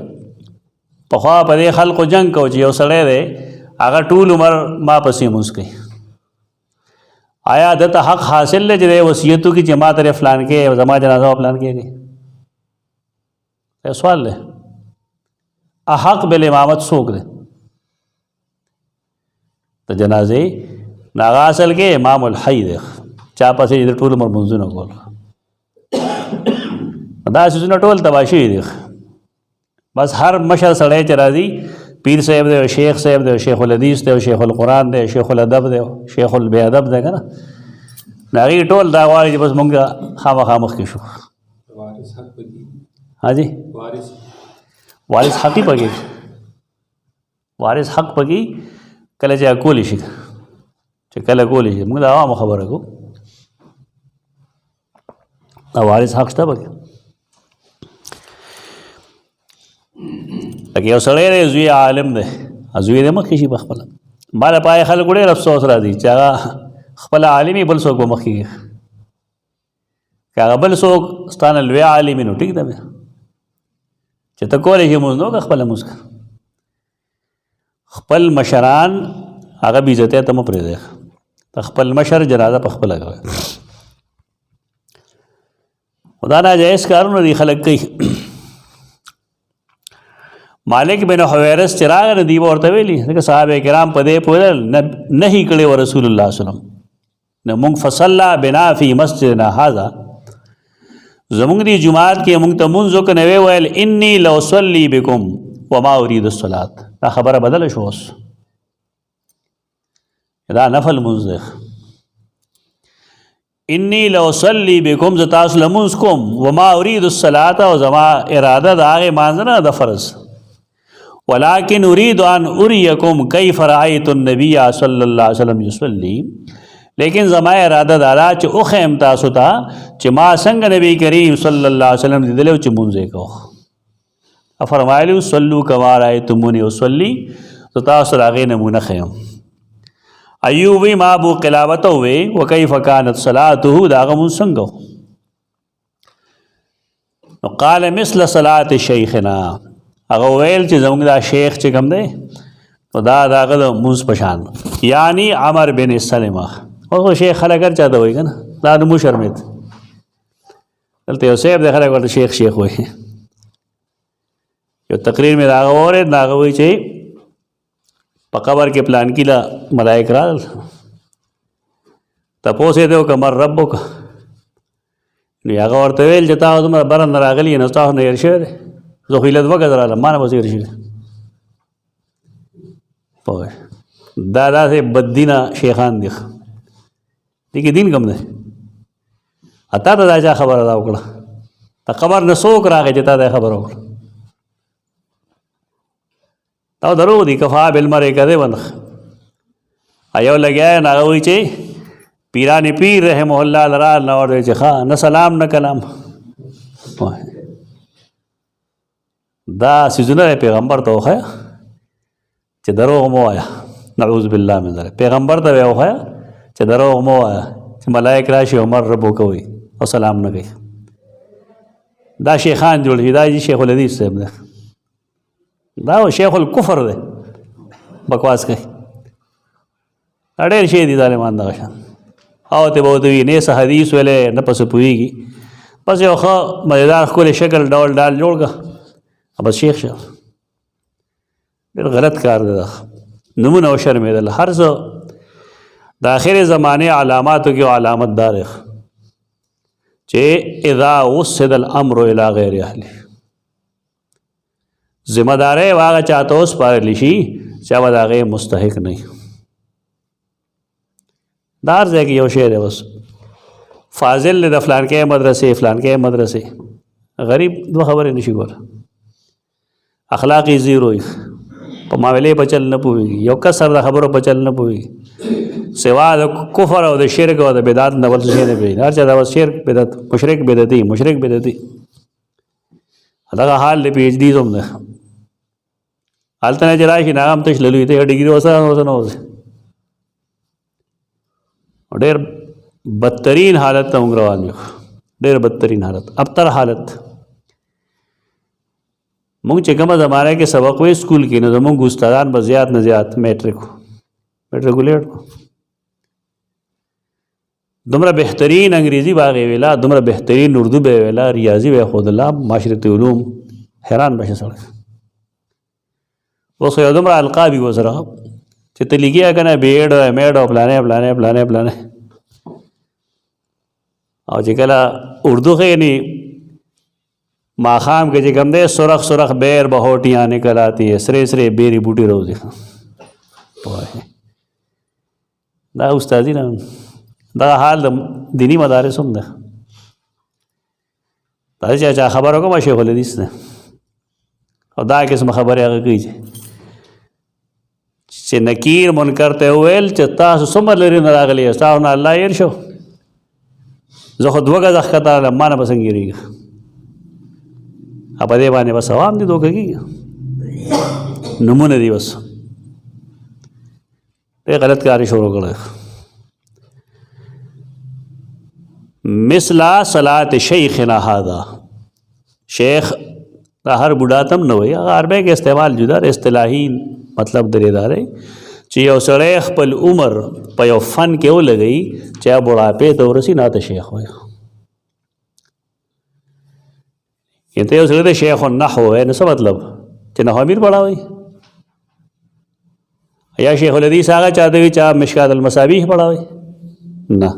پخوا په دې خلکو جنګ کو چې یو سړی دی هغه ټول عمر ما پسې مونځ کوي. آیا دته حق حاصل دی چې دی وصیت وکړي چې ما ترې فلان کې زما جنازه فلان کې کوي؟ سوال دی. احق بالامامت څوک دی د جنازې؟ هغه اصل کې امام الحی دی، چا پسې د ټول عمر مونځونه کول. دا څیزونه ټول تباه شوي دي. بس هر مشر سړی چې راځي، پیر صاحب دی، شیخ صاحب دی، شیخ الحدیث دی، شیخ القرآن دی، شیخ الادب دی، شیخ البے ادب دی، که نه؟ نو هغې ټول دا غواړي چې بس مونږ خامخا مخکې شو. ها جی وارث حقي پکې، وارث حق پکې کله چې کولی شي، چې کله کولی شي. موږ د عوامو خبره کوو، دا وارث حق شته پکې. لکه یو سړی دی زوی عالم دی، زوی دی مخکې شي په خپله. ما د پای خلکو ډېر افسوس راځي چې هغه خپله عالم بل څوک به مخکې کړي. که هغه بل څوک ستا نه لوی عالم نو ټیک ده بیا، چې ته کولی شي مونځ نه وکړه، خپله مونځ کړه. خپل مشران هغه بې عزتۍ ته مه پرېږدی، ته خپل مشر جنازه په خپله کوی. خو دا ناجایز کارونه دي خلک کوي. مالک بن حویرث چې راغی نو دوی به ورته ویلي، ځکه صحابه کرام په دې پوهېدل نهي کړی و رسول الله وسلم. نو موږ فصلی بنا فی مسجدنا هذا، زمونږ دی جماعت کې مونږ ته مونځ وکړه، نو ویې ویل انی لاصلی بکم وما ارید الصلاة. دا خبره بدله شو اوس، دا نفل مونځ دی. انی لاصلی بکم، زه تاسو لمونځ کوم، وما ارید الصلاة، او زما اراده د هغې مانځه نه د فرض، ولكن اريد ان اريكم كيف رايت النبي صلى الله عليه وسلم يصلي. لیکن زما اراده دارا چې اوخیم تاسو ته چې ما څنګه نبی کریم صلی الله علیه وسلم لیدلی چې مونځ یې کوو. فرمایلي صلوا کما رأیتمونی اصلي، زه تاسو د هغې نمونه ښیم. ایوب وی ما ابو قلابه ته ووی وکیف کانت صلاته، د هغه مونځ څنګه و؟ نو قال مثل صلاة شیخنا، هغه ویل چې زموږ دا شیخ چې کوم دی نو دا د هغه د مونځ په شان، یعنی عمر بن سلمه. او شیخ خلک هر چا ته وایي که نه، دا نومو شرمېد. دلته یو صاحب دی خلک ورته شیخ شیخ وایي. یو تقریر مې د هغه واورېد، نو هغه وایي چې په قبر کې پلانکي له ملایک رالل، تپوس یې دی وکړه من ربک، نو هغه ورته ویل چې تا دومره بره نه راغلي یې، نو تاسو نه هېر شوی دی؟ زه خو ایله 2 ګزه رالم، ما نه به زه هېر شوي. پوه دا داسې بددینه شیخان دي دې کې دین کم دی اتا ته دا چا خبره دا وکړه د خبر نه څوک راغی چې تا دا خبره وکړه دا درو دي کفا بالمرء کذبا ایو لګیا نه وایي چې پیران پیر رحمه الله لرا نو ورته چې ښه نه سلام نه کلام دا سيزونه پیغمبر ته وخیا چې دروغ مو وایا نعوذ بالله من ذلک پیغمبر ته وخیا چې دروغ مو وایا چې ملائک راشي عمر رب کوي او سلام نه کوي دا شیخان جوړ شي دا شیخ الحدیث صاحب دی دا شیخ الکفر دی بکواس کوي ډېر شي دي ظالمان دغه شان او ته به ورته وي نه څه حدیث ویلی نه پسې پوهېږي بس یو ښه مزېدار ښکلی شکل ډول ډال جوړ کړه بس شیخ شه ډېر غلط کار دی دا نومونه وشرمېدل هر څه د آخرې زمانې علاماتو کې علامت دار چې اذا وسد الامر الى غیر اهله ذمہ دارۍ هغه چاته وسپارلی شي چې هغه د هغې مستحق نه دا هر ځای کې یو شی دی بس فاضل دی د فلانکې مدرسې فلانکې مدرسې غریب دوه خبرې نشي کولی اخلاقي زیرو په معاملې په چل نه پوهېږي یو کسر د خبرو په چل نه پوهېږي سوا د کفر او د شرک او د بدعت نه بل څه شی نه پوهېږي هر چا دا شرک بدعت مشرک بدعتي دغه حال د پي ایچ ډي هم دی هلته نه چې راشي نه هم تش للوي ته ډګري وسه نه وځي ډېر بدترین حالت ته موږ روان یو ډېر بدترین حالت ابتر حالت موږ چې کومه زمانه کې سبق وې سکول کې نو زموږ استادان به زیات نه زیات میټریکولیټ دومره بهترین انګریزي به هغې ویله دومره بهترین اردو به یې ویله ریاضي به یې ښودله معاشرتي علوم حیران به شي سړی اوس یو دومره القاب وي ورسره چې ته لیکې که نه بیډ امیډ او پلانې او چې کله اردو ښې نی ماښام کې چې کوم دی سرخ سرخ بیر بہوٹیاں نکل آتی ہے سرے سرے بیری بوٹی روزی دا استادی نه دا حال د دینی مدارس هم ده دا چې چا خبره کومه شیخ الحدیث ده او دا قسم خبرې هغه کوي چې نکیر منکر ته وویل چې تاسو څومره لرې نه راغلي یاست تاسو نه الله هېر شو زه خو دوه ګزه ښکته راغلم ما نه به څنګه هېرېږي په دې باندې بس عوام دي دوکه کېږي نمونه دي بس ډېر غلط کار یې شروع کړی مثل صلات شیخنا هذا شیخ دا هر بوډا ته هم نه وایي هغه عربی کې استعمال جدا دی اصطلاحي مطلب درې دا دی چې یو سړی خپل عمر په یو فن کې ولګوي چې هغه بوډاپې ته ورسي نه ته شیخ وایي ته یو سړی د شیخ النحو وایي نو څه مطلب چې نحو امیر پړاوئ یا شیخ الحدیث هغه چاته وي چې مشکات المصابیح پړاوئ نه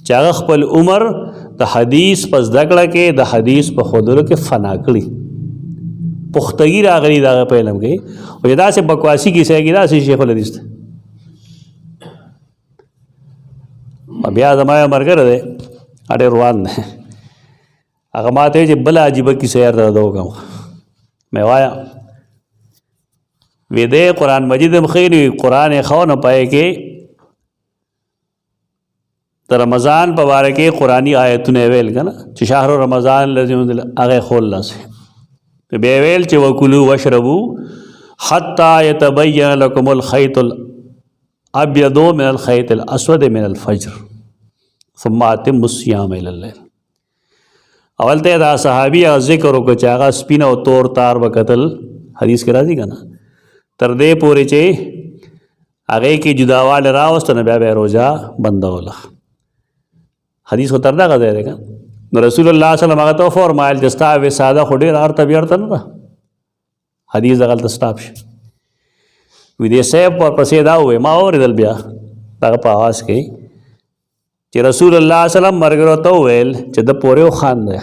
چې هغه خپل عمر د حدیث په زده کړه کې د حدیث په ښودلو کې فنا کړي پختګي راغلي د هغه په علم کې او داسې بکواسي کیسه کې داسې شیخ الحدیث دی بیا زما یو ملګری دی ډېر روان دی هغه ما ته چې بله عجیبه کیسه یار درته وکړم مې وایه وی دی قرآن مجید هم ښه ني قرآن یې ښه نه پای کې د رمضان په باره کې قرآني آیتونه یې ویل که نه چې شهر رمضان الذي انزل هغه یې ښول داسې بیا ویل چې وکلو واشربو حتی یتبین لکم الخیط الابیض من الخیط الاسود من الفجر ثم اتموا الصیام الی الليل اول ته دا صحابي ذکر وکړه چې هغه سپین او تور تار به کتل حدیث کې راځي که نه تر دې پورې چې هغې کې جداواله راوسته نه بیا به روژه بندوله حدیث خو تر دغه ځای دی که نو رسول الله صلی الله هغه ته وفرمایل چې ستا وساده خو ډېر ارته بیرته نه ده حدیث دغلته سټاپ شي وي دې صاحب ورپسې دا ووایي ما اورېدل بیا دغه په اواز کې چې رسول الله صلی الله علیه وسلم ملګرو ته وویل چې د پورې وخان دی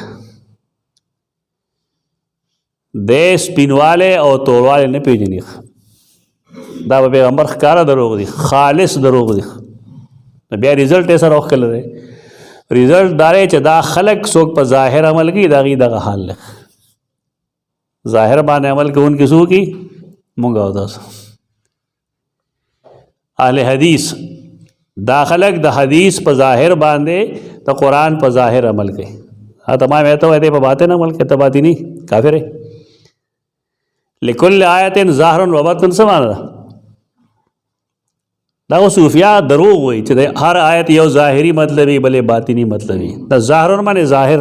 دی سپینوالی او توروالی نه پېژني دا به پیغمبر ښکاره دروغ دي، خالص دروغ دي. بیا ریزلټ یې سره وښکلی دی. ریزلټ دا دی چې دا خلک څوک په ظاهر عمل کوي د هغې دغه حال دی. ظاهر باندې عمل کوونکي څوک دي؟ مونږ او تاسو اهل حدیث. دا خلک د حدیث په ظاهر باندې د قرآن په ظاهر عمل کوي. تمام ایته وایي په باطن عمل کوي، ته باطني کافر ہے. لکل آیت ظاهر و باطن څه معنی ده؟ دا صوفیا دروغ وایي چې د هر آیت یو ظاهري مطلب وي بلې باطني مطلب وي. د ظاهر معنی ظاهر،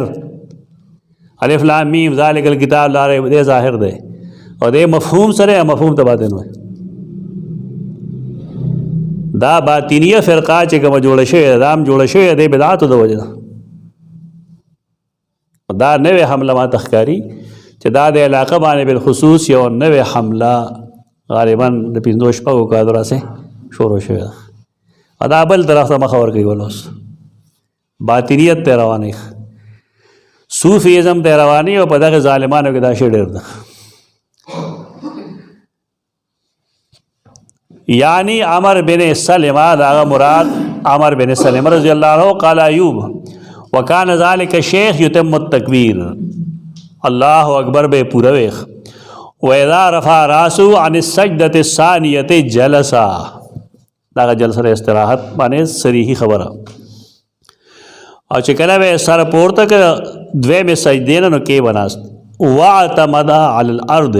الف لام میم ذالک الکتاب لا ریب دی ظاهر دی، او د مفهوم سره مفهوم ته باطن وایي. دا باطنیه فرقه چې کومه جوړه شوې ده، دا هم جوړه شوې ده د بدعاتو د وجې نه. دا نوې حمله ماته ښکاري چې دا د علاقه باندې بالخصوص یو نوې حمله غالبا د 5-6 کالو راځي شروع شوې ده، او دا بل طرف ته مخ ورکوي. اوس باطنیت ته رواني، صوفیزم ته رواني، او په دغه ظالمانو کې دا شی ډېر ده. یعنی عمر بن سلمہ دا مراد عمر بن سلمہ رضی اللہ عنہ قال ایوب وکان ذلک شیخ یتم التکبیر اللہ اکبر بے پورا ویخ واذا رفع راسو عن السجدة الثانیة جلسا. دا جلسه استراحت باندې صریحی خبره. او چې کله به سر پورته ک دوی می سجدې نه کې بناست واعتمد علی الارض،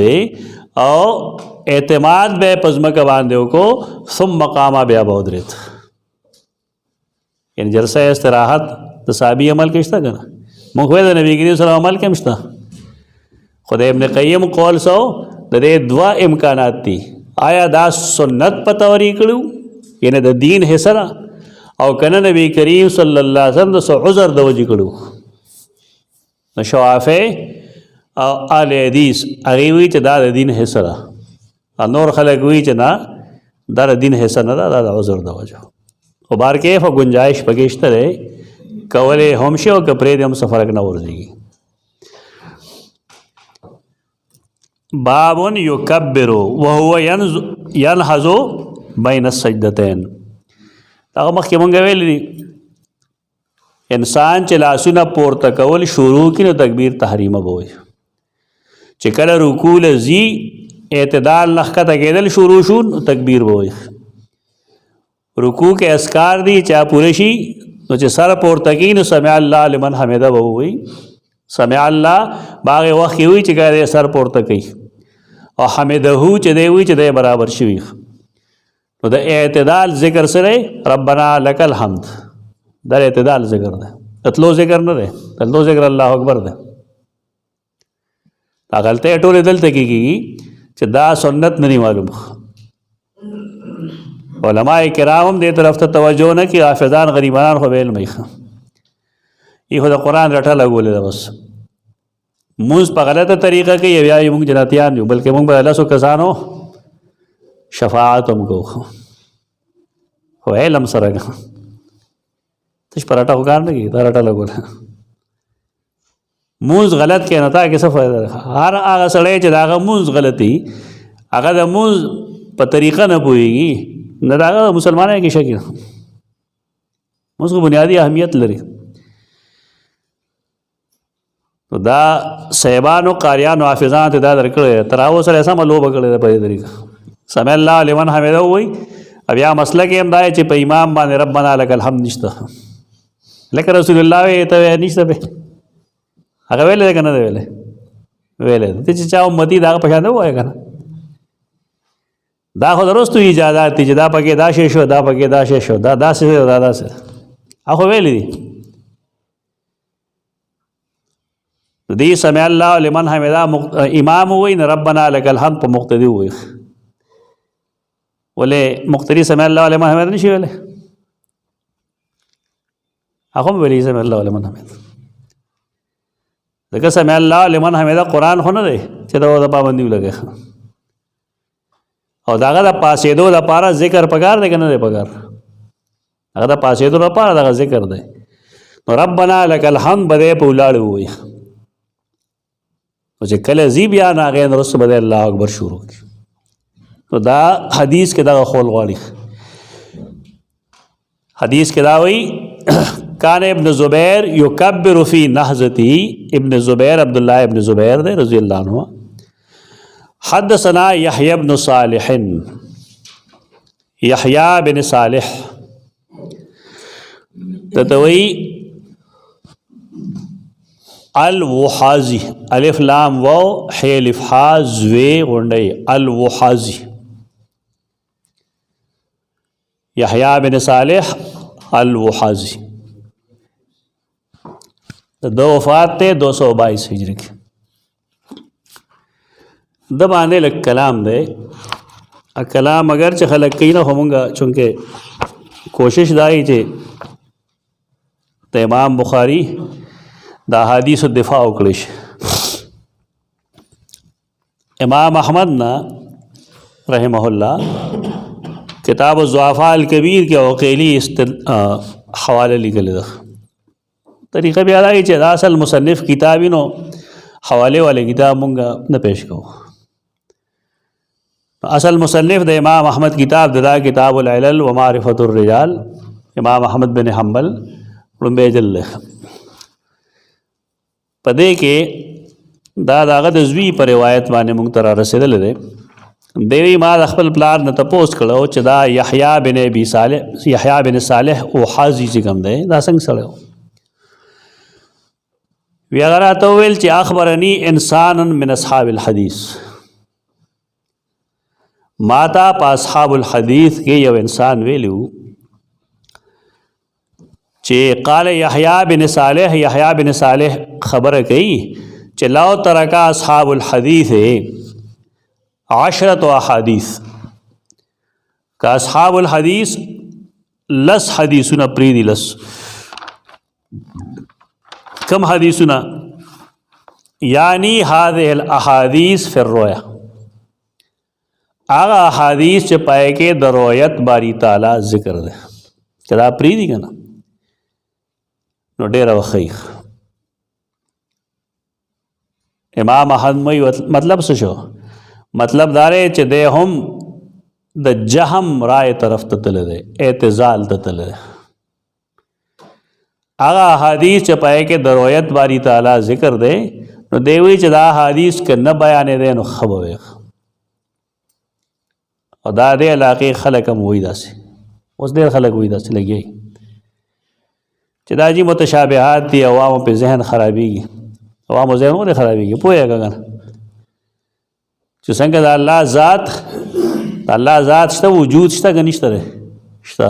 او اعتماد به پزمکه باندې وکړو، ثم قام بیا به ودرېد. یعنی جلسه استراحت د صحابي عمل کې شته که نه؟ موږ وایو د نبي کریم صلی الله علیه وسلم عمل کې هم شته. خو د ابن قیم قول سو د دې 2 امکانات دي. آیا دا سنت په طوري کړو یعنی د دین حصہ او کنه نبی کریم صلی الله علیه وسلم د عذر د وجې کړو؟ نو شوافی او اهل حدیث هغې وایي چې دا د دین حصہ ده، نور خلک وایي چې نه دا د دین حصہ نه ده، دا د عذر د وجه. خو بار کیف او گنجائش پکې شته دی، کولی هم شي او که پرېږدي هم څه فرق نه ورځېږي. باب یکبر وهو ینهض بین السجدتین. هغه مخکې مونږ ویلي دي انسان چې لاسونه پورته کول شروع کړي نو تکبیر تحریمه به وایي. چې کله رکوع له ځي اعتدال نه ښکته کېدل شروع شو نو تکبیر به وایي. رکوع کې اذکار دي چې پوره شي نو چې سر پورته کړي نو سمع الله لمن حمده به وایي. سمع الله باغې وخت کې وایي چې کله سر پورته کوي، او حمده چې دی وایي چې دی برابر شوي. نو د اعتدال ذکر سره ربنا لک الحمد، دا اعتدال ذکر ده، تلو ذکر نه ده. تلو ذکر الله اکبر ده. دا غلطۍ ټولې دلته کېږي چې دا سنت نه معلوم. علماء کرام هم دې طرف ته توجه نه کوي. حافظان غریبان خو به علم یې خو د قرآن رټه لګولې ده. بس مونځ په غلطه طریقه کوي، بیا یې مونږ جنتیان یو، بلکې مونږ به 10 کسانو شفاعت هم کوو. خو علم سره تش پر رټه خو کار نه کوي، دا رټه لګوله. مونځ غلط کې نه تا کې څه فایده ده؟ هر هغه سړی چې د هغه مونځ غلطي، هغه د مونځ په طریقه نه پوهېږي، نه د هغه مسلمانۍ کې شک نه. مونځ خو بنیادي اهمیت لري. نو دا صاحبانو قاریانو حافظانو ته دا درکړی، تر هغو سره یې سمه لوبه کړې ده په دې طریقه. سمع الله لمن حمده وایي. بیا مسله کې هم دا چې په امام باندې ربنا لک الحمد نشته، لکه رسول الله وایي ته وایې نشته پې. هغه ویلی دی که نه دی ویلی؟ ویلی دی. ته چې چا امتي د هغه په شان نه ووایه که نه. دا خو د رستو ایجادات دي چې دا پکې دا شی شو، دا پکې دا شی شو، دا داسې دی، دا داسې دی. هغه خو ویلی دي. دې سمع الله لمن حمده امام وایي نه ربنا لک الحمد په مقتدي وایي. ولې مقتدي سمع الله لمن حمده نشي ویلی؟ هغه هم ویلی سمع الله لمن حمده. ځکه سمع الله لمن حمده قرآن خو نه دی چې دا د پابندي ولګي. او داغه د پاسېدو لپاره ذکر پکار دی که نه دی پکار؟ هغه د پاسېدو لپاره دغه ذکر دی. نو ربنا لک الحمد به دی په ولاړې ووایي. او چې کله ځي بیا نو هغې نه وروسته به دی الله اکبر شروع کړي. نو دا حدیث کې دا خول غواړي. حدیث کې دا وایي کان ابن زبیر یکبر فی نهضتی. ابن زبیر عبداللہ ابن زبیر دے رضی اللہ عنہ. حدثنا یحیی بن صالح. یحییٰ بن صالح تتوی الوحازی الف لام واو حیلف حا زوی غنڈی الوحازی. یحییٰ بن صالح الوحازی دو وفات تے 222 ہجری کی. دبانے لگ کلام دے کلام اگر چې خلق کوي نه همونګه چونکه کوشش دای چې د امام بخاری د احادیث دفاع وکړي شي. امام احمد نا رحمه الله کتاب الضعفاء الکبیر کې عقیلی حواله لیکل ده. طریقه بیا دای چې دا اصل مصنف کتابینو حواله والے کتاب مونږه نه پېښ کوو. اصل مصنف د امام احمد کتاب دا کتاب العلل و معرفت الرجال. امام احمد بن حنبل رنبے جل پدې کې دا داغه د زوی پر روایت باندې مونږ تر رسیدل دي. دیوی ما د خپل پلار نه تپوس کړو چې دا یحییٰ بن ابي صالح یحییٰ بن صالح او حازی چې کوم دی دا څنګه سره وی هغه راته ویل چې اخبرني انسان من اصحاب الحديث. ماتا پا اصحاب الحدیث کې یو انسان ویلو چې قال یحییٰ بن صالح. یحییٰ بن صالح خبره کوي چې لو ترک اصحاب الحدیث 10 احادیث کا اصحاب الحدیث لس حدیثونه پریدي. لس کم حدیثونه یعنی هذه الاحادیث فی الرؤیا. آغا حدیث چې پائے کې د رؤیت باری تعالی ذکر ده چې دا پریدي کنه نو ډیر وخیخ. امام احمد مطلب څه شو؟ مطلب داره چې د هم د جهم رائے طرف ته تل ده اعتزال ته تل ده. آغا حدیث چې پائے کې د رؤیت باری تعالی ذکر ده نو دیوی چې دا حدیث کې نه بیانې ده نو خبوي. او دا دې علاقې خلک هم وایي داسې اوس ډېر خلک وایي داسې لګي چې دا جي متشابهات دي عوامو په ذهن خرابېږي. عوامو ذهن ولې خرابېږي پوهېږه که نه چې څنګه د الله ذات د الله ذات شته وجود شته که نشته دی شته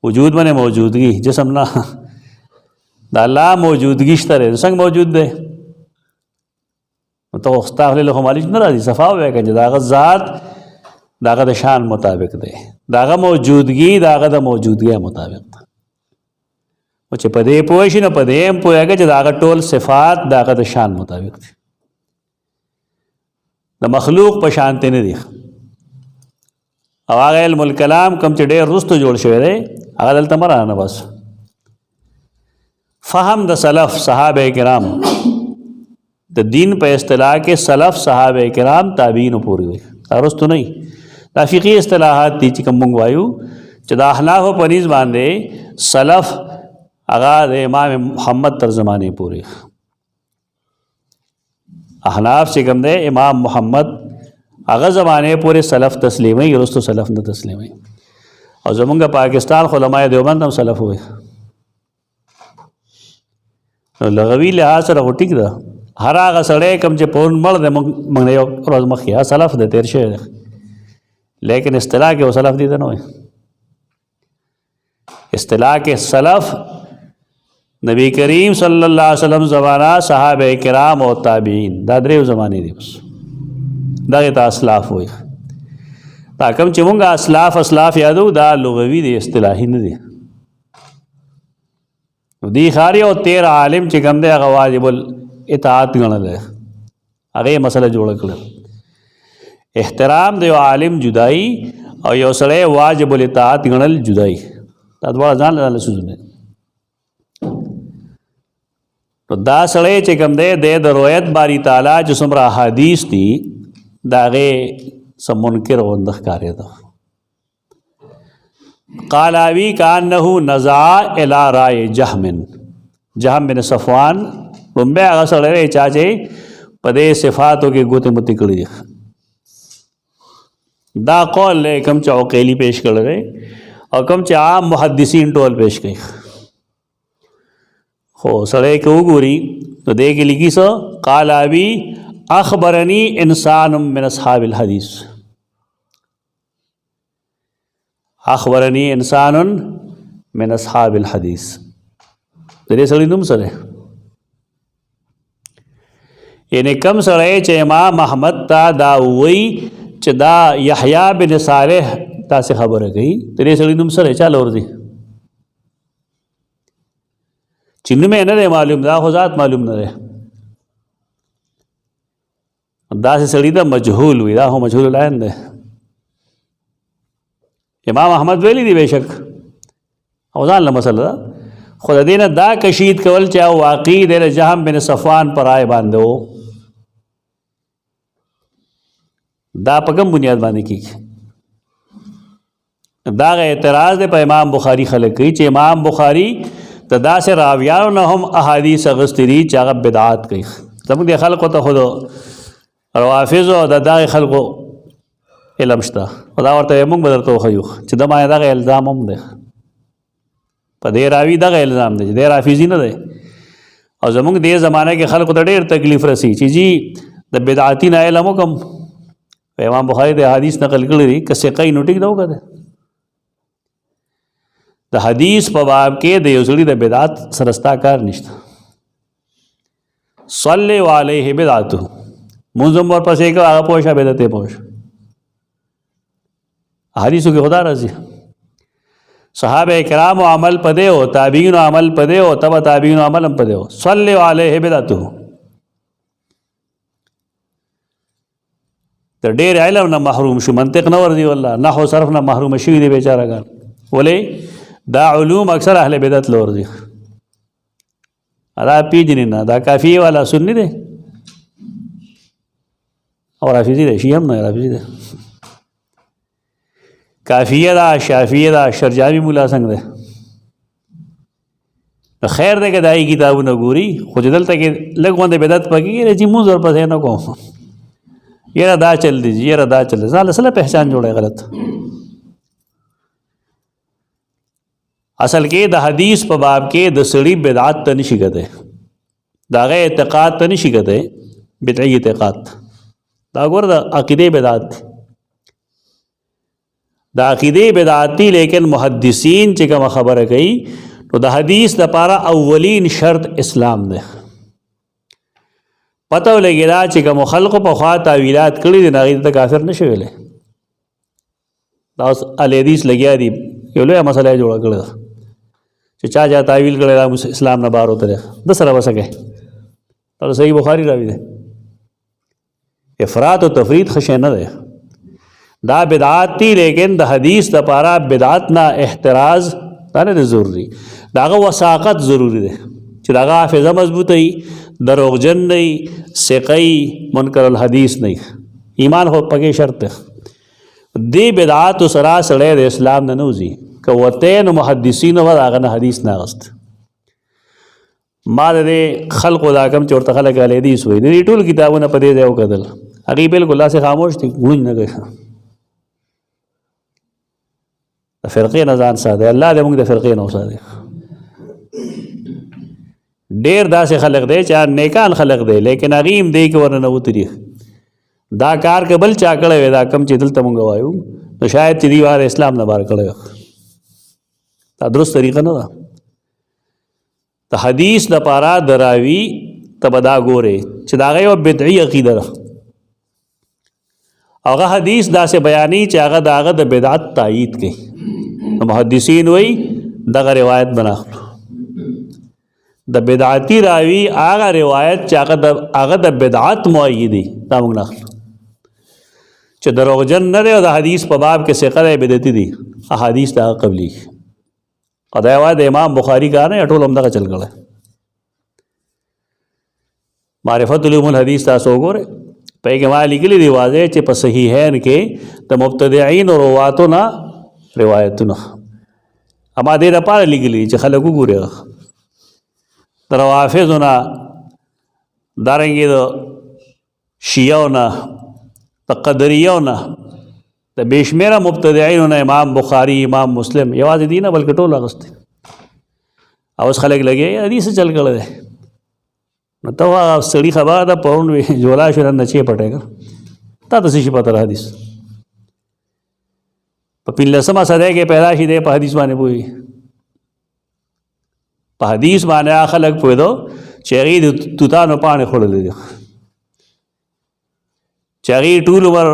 وجود باندې موجودګي جسم نه د الله موجودګي شته دی څنګه موجود دی نو ته ستا خپلې له خو مالک نه راځي صفا ووایه که چې د هغه ذات داغه د شان مطابق دی داغه موجودګي داغه د موجودګۍ مطابق ده. او چې په دې پوه شي نو په دې هم پوهېږه چې داغه ټول صفات داغه د شان مطابق دي د مخلوق په شانته نه دي. او هغه علم الکلام کوم چې ډېر وروسته جوړ شوی دی هغه دلته مه رانه بس. فهم د سلف صحابه کرام د دین په اصطلاح کې سلف صحابه کرام تابعین پورې وي وروسته نه دا فقهي اصطلاحات دي چې کوم مونږ وایو چې د احناف په نسبت باندې سلف هغه د امام محمد تر زمانه پورې. احناف چې کوم دی امام محمد هغه زمانه پورې سلف تسلیمي وروسته سلف نه تسلیمي. او زمونږ پاکستان علماء دیوبند هم سلف وي. لغوي لحاظ سره خو ټیک ده هر هغه سړی کوم چې پون مړ دی موږ نه یو ورځ مخکې سلف دی تېر شوی دی لیکن اصطلاح کې سلف دي ته نه وایي. اصطلاح کې سلف نبی کریم صلی الله علیه وسلم زمانہ صحابه کرام او تابعین دا درې زمانې دي بس دغه ته اسلاف وایي. دا کوم چې مونږ اسلاف یادو دا لغوي دی اصطلاحي نه دي. دی خاري او 13 عالم چې کوم دی هغه واجب اطاعت غنل هغه مسله جوړ کړل. احترام د یو عالم جدائی او یو سړی واجب الاطاعت غنل جدائی دا دواړه ځان له سوزونه. نو دا سړی چې کوم دی د رؤیت باری تعالی چې څومره احادیث دي د هغې سم منکر غوندخ کاری دا. قالاوی کانہو نزع الى رائے جہم بن صفوان رنبے آغا سڑے چاچے پدے صفاتو کے گوتے متکڑی دی. دا قول لے کم چا عقیلی پیش کر رہے اور کم چا عام محدثین ٹول پیش کئی. خو سڑے کو گوری تو دے کے لکھی سو قالاوی اخبرنی انسان من اصحاب الحدیث. اخبرنی انسان من اصحاب الحدیث دے سڑی نم سڑے یعنی کم سڑے چا امام احمد تا دا وی چا دا یحییٰ بن صالح تا سے خبر گئی دے سڑی نم سڑے چا لور دی چنو میں نہ دے معلوم دا خوزات معلوم نہ دے دا سے سڑی دا مجہول ہوئی دا ہو مجہول لائن دے. امام احمد ویلی دی بے شک اوزان لمسل دا خود دینا دا کشید کول چاہو واقعی دیر جہم بن صفوان پر آئے باندھو دا پکم بنیاد باندھے کی دا غی اعتراض دے پا امام بخاری خلق کی چی امام بخاری تا دا سے راویانو نا ہم احادیث اغسطری چاگا بدعات کی زمان دے خلقو تا خود روافظو دا خلقو علم شتا خدا ورته موږ بدر تو خیو چې د ما دغه الزام هم ده په دې راوی دغه الزام ده چې د رافیزی نه ده او زموږ دې زمانه کې خلکو ته ډېر تکلیف رسی چې جی د بدعاتي نه علم وکم. امام بخاری د حدیث نقل کړی کسه کای نو ټیک دا وکړه د حدیث په باب کې د یو سړي د بدعت سرستا کار نشته. صلی علیه بدعته منظم ور پسې کو هغه پوښه بدعت پوښ حدیثوں کی خدا رضی. صحابہ کرام و عمل پدے ہو تابعین و عمل پدے ہو تبا تابعین و عمل پدے ہو صلی علیہ بدعتہ تو ډیر علم نہ محروم شو منطق نہ ورزی واللہ نحو صرف نہ محروم شوی دی بیچارہ گان ولی دا علوم اکثر اہل بدعت لورزی ادا پیجنی نا دا کافی والا سنی دے اور حافظی دے شیعہ ہم نا حافظی دے کافیہ دا شافیہ دا شرجامی مولا سنگ دے خیر دے کہ دائی کتابو نگوری خود دلتا کہ لگوان دے بدعت پاکی یہ رجی منظر پسے نہ کو یہ را دا چل دیجی یہ را دا چل دیجی اصلا پہچان جوڑے غلط. اصل کے دا حدیث پا باب کے دا سڑی بدعات تا نشی گتے دا غیر اعتقاد تا نشی گتے بدعی اعتقاد دا گور دا عقیدے بدعات دا عقیدے بدعاتی لیکن محدثین چکم خبر کئی تو دا حدیث دا پارا اولین شرط اسلام دے پتہ لگی دا چکم خلق پا خواہ تاویلات کری دی ناغید تا کافر نشویلے دا اس الحدیث لگیا دی یو لویا مسئلہ جوڑا کردہ چا جا تاویل کرے دا اسلام نبارو ترے دس رہا سکے تو صحیح بخاری راوی دے افراد و تفرید خشے نہ دے دا بدعات تی لیکن دا حدیث دا پارا بدعات نا احتراز دانے دے ضروری داغا وساقت ضروری دے چی داغا حافظہ مضبوط ہے دروغجن نہیں سقی منکر الحدیث نہیں ایمان ہو پکے شرط دی بدعات و سرا سڑے دے اسلام ننوزی کہ وطین و محدثین و داغا نا حدیث ناغست ما دے خلق و داکم چورتا خلق علی حدیث ہوئی دی ٹول کتابوں نا پدے دے وقدل اگی بالکل اللہ سے خاموش تھی گونج نہ گئے فرقے نزان سادے اللہ دے مونگ دے فرقے نو سادے دیر دا سے خلق دے چاہ نیکان خلق دے لیکن اغیم دے کے ورنہ نو تریخ دا کار کے بل چاہ کڑے وے دا کم چی دلتا مونگا وائیو تو شاید چی دیوار اسلام نبار کڑے وے تا درست طریقہ نہ دا تا حدیث دا پارا دراوی تب دا گورے چی دا غیو بدعی عقیدہ رہ اگا حدیث دا سے بیانی چاہ دا آغا دا بدعات تائید کی محدثین وی دا روایت بنا دا بدعاتی راوی آغا روایت چاہ آغا دا بدعات معیدی دا مونگ ناخل چاہ دروغجن نہ دے و دا حدیث پا باب کے سقر بدعتی دی احادیث دا قبلی اور دا روایت امام بخاری کا نا اٹھول ہم دا چل گئے معرفت علوم الحدیث تا سو گو رے په کې ما لیکلي دی واضح چې په صحیحین کې د مبتدعين او رواتو نه روایتونه اما دې لپاره لیکلي چې خلک وګوري د روافضونه دارنګې د شیعونه د قدریونه د بشمیره مبتدعینونه امام بخاری امام مسلم یوازې دي نه بلکې ټول اغوستي او اوس خلک لګي حدیث چل کړی دی نو ته سړي خبره ده پرون جولا شو نه چې پټېږه تا ته څه شي پته حدیث په 15مه صدۍ کې پیدا شي دی په حدیث باندې پوهېږي په حدیث باندې خلک پوهېدو چې هغې د توتانو پاڼې خوړلې دي چې هغې ټول عمر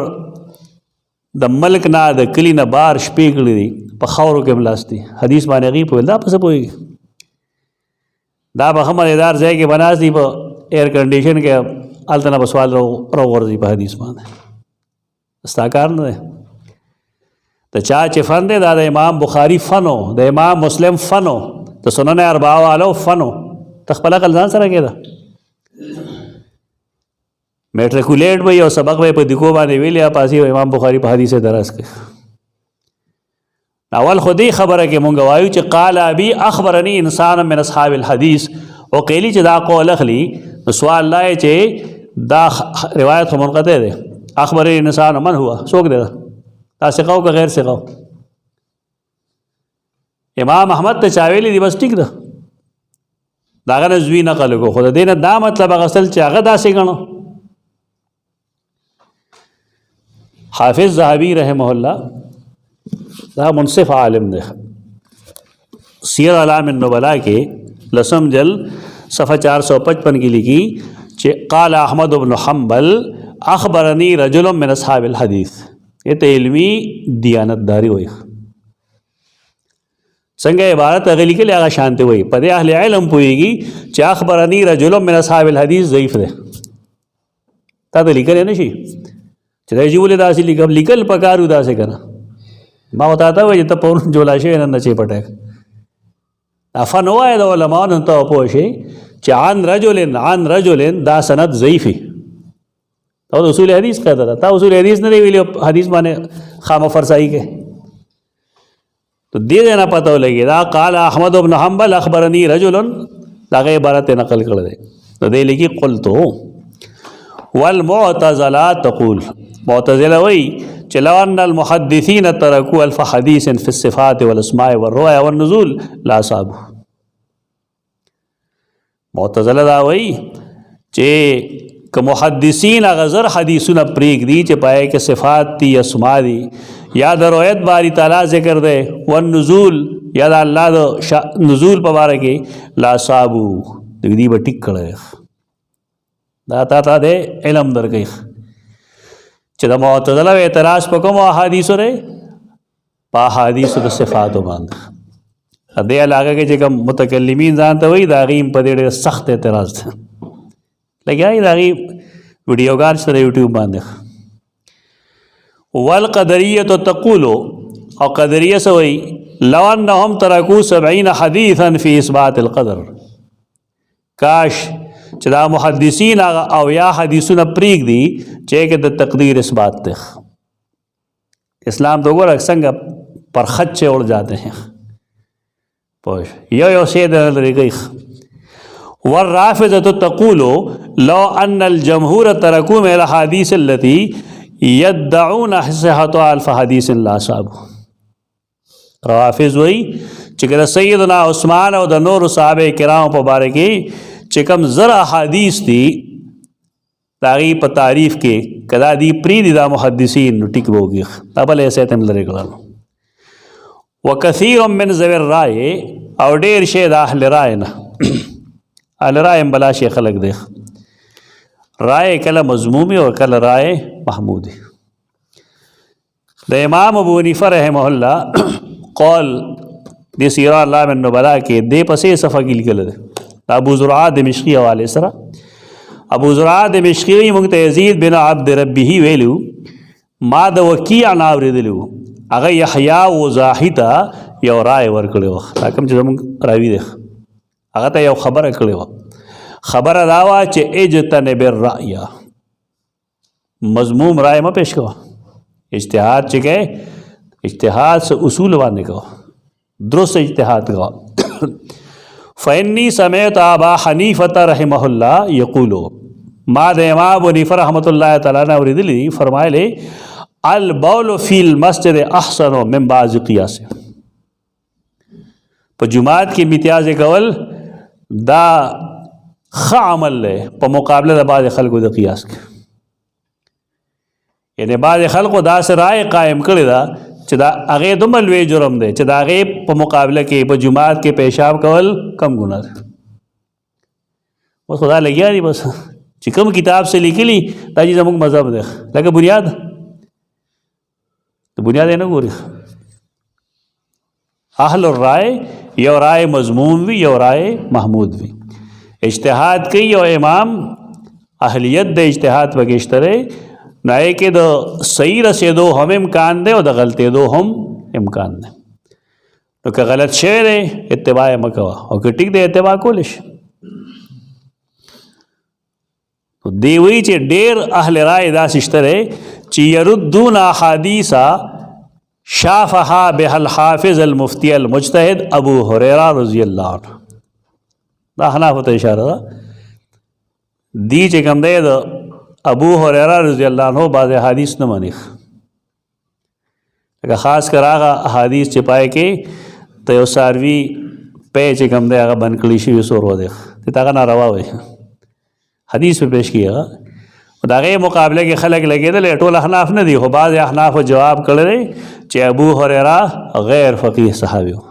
د ملک نه د کلي نه بار شپې کړي دي په خاورو کې ملاستي حدیث باندې هغې پوهېدل دا په څه پوهېږي دا به هم مزیدار ځای کې بناست دي په ایر کنډیشن کې هلته نه به سوال راوغورځي په حدیث باندې ستا کار نه دی د چا چې فن دی دا د امام بخاري فن و د امام مسلم فن و د سنن اربعه والو فن و ته خپل عقل ځان سره کېده میټریکولیټ به یو سبق به په دکو باندې ویلی یا پاسې امام بخاري په حدیث درس کې اول خودی خبره کې مونږ وایو چې قال ابي اخبرني انسان من اصحاب الحديث او قیلی چې دا قول اخلي نو سوال لای چې دا روایت خو منقطع ده اخبرني انسان من هو څوک دی دا ثقه او غیر ثقه امام احمد ته چاویلی دی بس ټیک ده داغه نزوی نقل کو خود دینه دا مطلب غسل چې هغه داسې غنو حافظ ذهبی رحمه الله دا منصف عالم دی سیر اعلام النبلاء کې لسم جل صفحہ 455 کی لکھی کہ قال احمد بن حنبل اخبرنی رجل من اصحاب الحدیث یہ تو علمی دیانتداری ہوئی څنګه عبارت غلی کې لږه شانته وي په دې اهل علم پويږي چې اخبرني رجل من اصحاب الحديث ضعیف ده تا ته لیکل نه شي چې دا جوړه داسې لیکل پکارو داسې کنه ما وتا ته وي ته پون جوړا شي نه چي پټه افن وای د علماء نن ته پوه شي چې عن رجل دا سند ضعیف او اصول حدیث قاعده ده تا اصول حدیث نه ویلو حدیث باندې خامہ فرسائی کې تو دې نه پته ولګي دا قال احمد بن حنبل اخبرني رجل دا غي عبارت نقل کړل دي نو دې لګي قلت والمعتزله تقول معتزله وی چې لو ان المحدثين تركوا الف حديث في الصفات والاسماء والرؤيا والنزول لا صاب معتزله دا وی چې که محدثین غزر حدیثونه پریک دی چې پای کې صفات دي اسماء دي یا د روایت باری تعالی ذکر ده والنزول یا د الله د نزول په باره کې لا صابو دې به ټیک کړه دا تا ده علم درکې چې د معتزله اعتراض په کوم احادیث لري په احادیث د صفاتو باندې دې علاقه کې چې کوم متکلمین ځان ته وایي دا غیم په دې سخت اعتراض ده لګای دا غي ویډیوګار سره یوټیوب باندې والقدریه تقول او قدریه سوئی لو انهم تركوا 70 حديثا في اثبات القدر کاش چې دا محدثین او یا حدیثونه پریک دي چې کې د تقدیر اثبات ده اسلام تو ګور څنګه پر خط چور جاتے ہیں پوه یو سید لري والرافضه تقول لو ان الجمهور تركوا من الحديث التي يدعون صحتها الف حديث لا صاب رافض وی چې کله سیدنا عثمان او د نور صحابه کرام په باره کې چې کوم زر احادیث دي تاغي په تعریف کې کدا دی پری دي دا محدثین ټیک وږي تبل ایسه تم لري کړه وکثیر من ذوی الرای او ډیر شه د اهل رای نه اهل رای بلا شیخ خلق دی رائے کله مضمومی اور کله رائے محمودی د امام ابو حنیفه رحمه الله قول د سیر اعلام النبلاء کې د پسې صفحه کې لیکل دی ابو زرعه دمشقی حواله سره ابو زرعه دمشقی موږ ته یزید بن عبد ربه ویلو ما د وکیع ناوریدلو هغه یحیی و زاهدا یو رائے ورکړو کوم چې موږ راوی دی هغه ته یو خبره کړو خبر داوا چې اجتنب الرأي مضموم رائے مہ پیش کوه. اجتہاد چې کوي اجتہاد سے اصول باندې کوه، درست اجتہاد کوه. فإني سمعت أبا حنیفة رحمه الله یقول، ما د امام ابو حنیفه رحمۃ اللہ تعالی عنہ اوریدلی فرمایلی البول فی المسجد احسن من بعض قیاس. په جماعت کې امتیاز کول دا ښه عمل دی په مقابله د بعض خلکو د قیاس کې. یعنی بعض خلکو داسې رائے قائم کړې ده چې دا هغې دومره لوی جرم دی چې د هغې په مقابله کې په جماعت کې پیشاب کول کم ګناه دی. اوس خدا لګیا دي بس چې کوم کتاب سے لیکلي دا چې زموږ مذهب دی، لکه بنیاد د بنیاد یې نه ګوري. اهل الرائے یو رائے مضموم وي یو رائے محمود وي. اجتہاد کوي یو امام اهلیت د اجتہاد پکې شته دی، نو هغې کې د صحیح رسېدو هم امکان دی او د غلطېدو هم امکان دی. نو که غلط شوی دی اتباع یې مه کوه، او که ټیک دی اتباع کولی شي. دی وی چې ډېر اهل رائے داسې شته دی چې یردون احادیث شافها بها الحافظ المفتی المجتهد ابو هریره رضی الله عنه. دا احنافو ته اشاره ده. دی چې کوم دی د ابو هریره رضی الله عنه بعض احادیث نه مني، لکه خاص کر هغه احادیث چې پای کې د یو څاروي پی چې کوم دی هغه بند کړي شوي سور ودی ته هغه ناروا وایي حدیث په پیش کیږي. د هغې مقابله کې خلک لګېدل ټول احناف نه دي، خو بعض احنافو جواب کړی چې ابو هریره غیر فقیه صحابي و.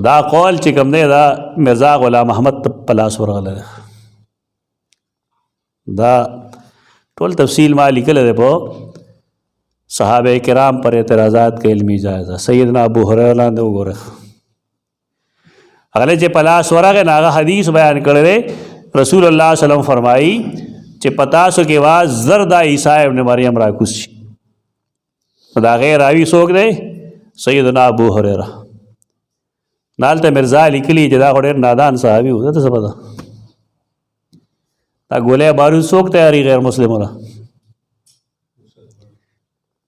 دا قول چې کوم دی دا مرزا غلام احمد په لاس ورغلی دی. دا ټول تفصیل ما لیکلی دی په صحابه کرام پر اعتراضات کې علمي جایزه. سیدنا ابو هریره لاندې وګوره، هغه چې په لاس ورغی نو هغه حدیث بیان کړی دی. رسول الله صلی الله علیه وسلم فرمایي چې په تاسو کې واز زر د عیسی ابن مریم راکوز شي. نو د هغې راوي څوک دی؟ سیدنا ابو هریره. نو هلته مرزا لیکلي چې دا خو ډېر نادان صحابي و، دته څه پته دا ګولۍ بارود څوک تیاري غیر مسلمونه؟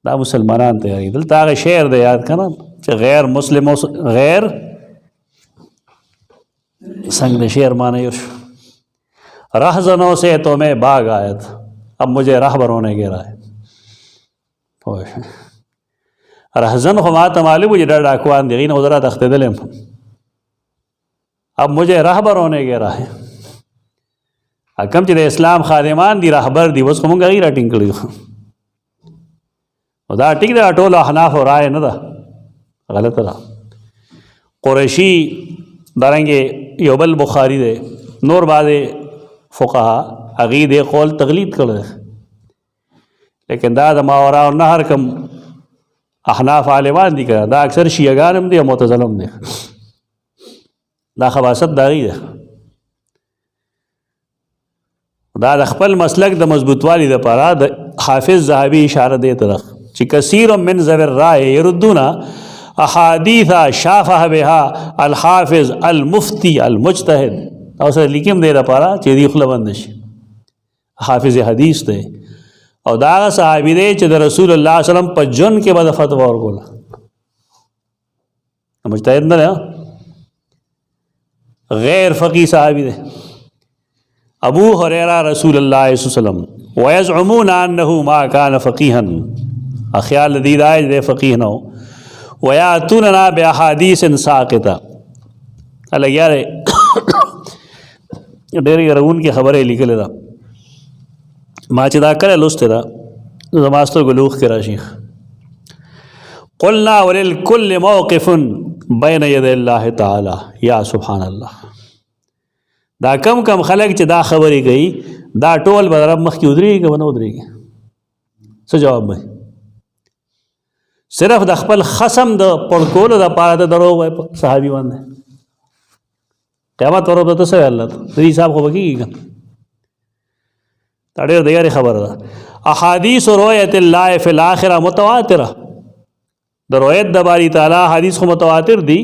دا مسلمانان تیاري. دلته هغه شعر دی یاد که نه چې غیر مسلمو غیر संग शेर माने रहजनों से तो मैं बाग आयत, अब मुझे रहबर होने गिरा है. रहजन खुमात मालूम मुझे डर डाकुआन दी उधरा तख्ते दिले, अब मुझे रहबर होने गिरा है. कम चे इस्लाम खादिमान दी रहबर दी बस मुंगा ही राटिंग करी दा टिक दा टोला हनाफ और राय न दा गलत रहा. कुरैशी दारेंगे योबल बुखारी दे नूर बादे फ़ुक़हा अक़ीद क़ौल तक़लीद कर दे, लेकिन दा मावरा और नहर कम अहनाफ आलिमान दी करा दा अक्सर शियागानम दे मुतज़लम दे दा खबासत दागी दे دا د خپل مسلک د مضبوطوالي لپاره د حافظ ذهبي اشاره دی طرف چې کثیر من ذوی الرأي يردون احاديث شافه بها الحافظ المفتي المجتهد او سره لیکم دی لپاره چې دی خپل بند شي. حافظ حدیث دی او دا صحابي دی چې د رسول الله صلی الله علیه وسلم په جن کې بعد فتوا ورکوله، مجتهد نه غیر فقيه صحابي دی. ابو هريره رسول الله صلی الله علیه وسلم ويزعمون انه ما كان فقيها اخيال دي دای فقيه نو وياتوننا باحاديث ساقطه. الله یاره ډېر رون کی خبره لیکل دا ما چې دا کړه لسته دا زماستر ګلوخ کې راشي. قلنا وللكل موقف بين يدي الله تعالى یا سبحان الله. دا کم کم خلق چې دا خبرې کوي دا ټول به رب مخکې ودرېږي که به نه ودرېږي؟ څه جواب به صرف د خپل خصم د پړکولو دپاره د دروغ وایي په صحابي باندې قیامت ورځ به ته څه وایي الله ته د دې حساب خو به کېږي که دا ډېر د یارې خبره ده. احادیث رؤیت الله فی الاخره متواتره، د رؤیت د باري تعالی حدیث خو متواتر دي،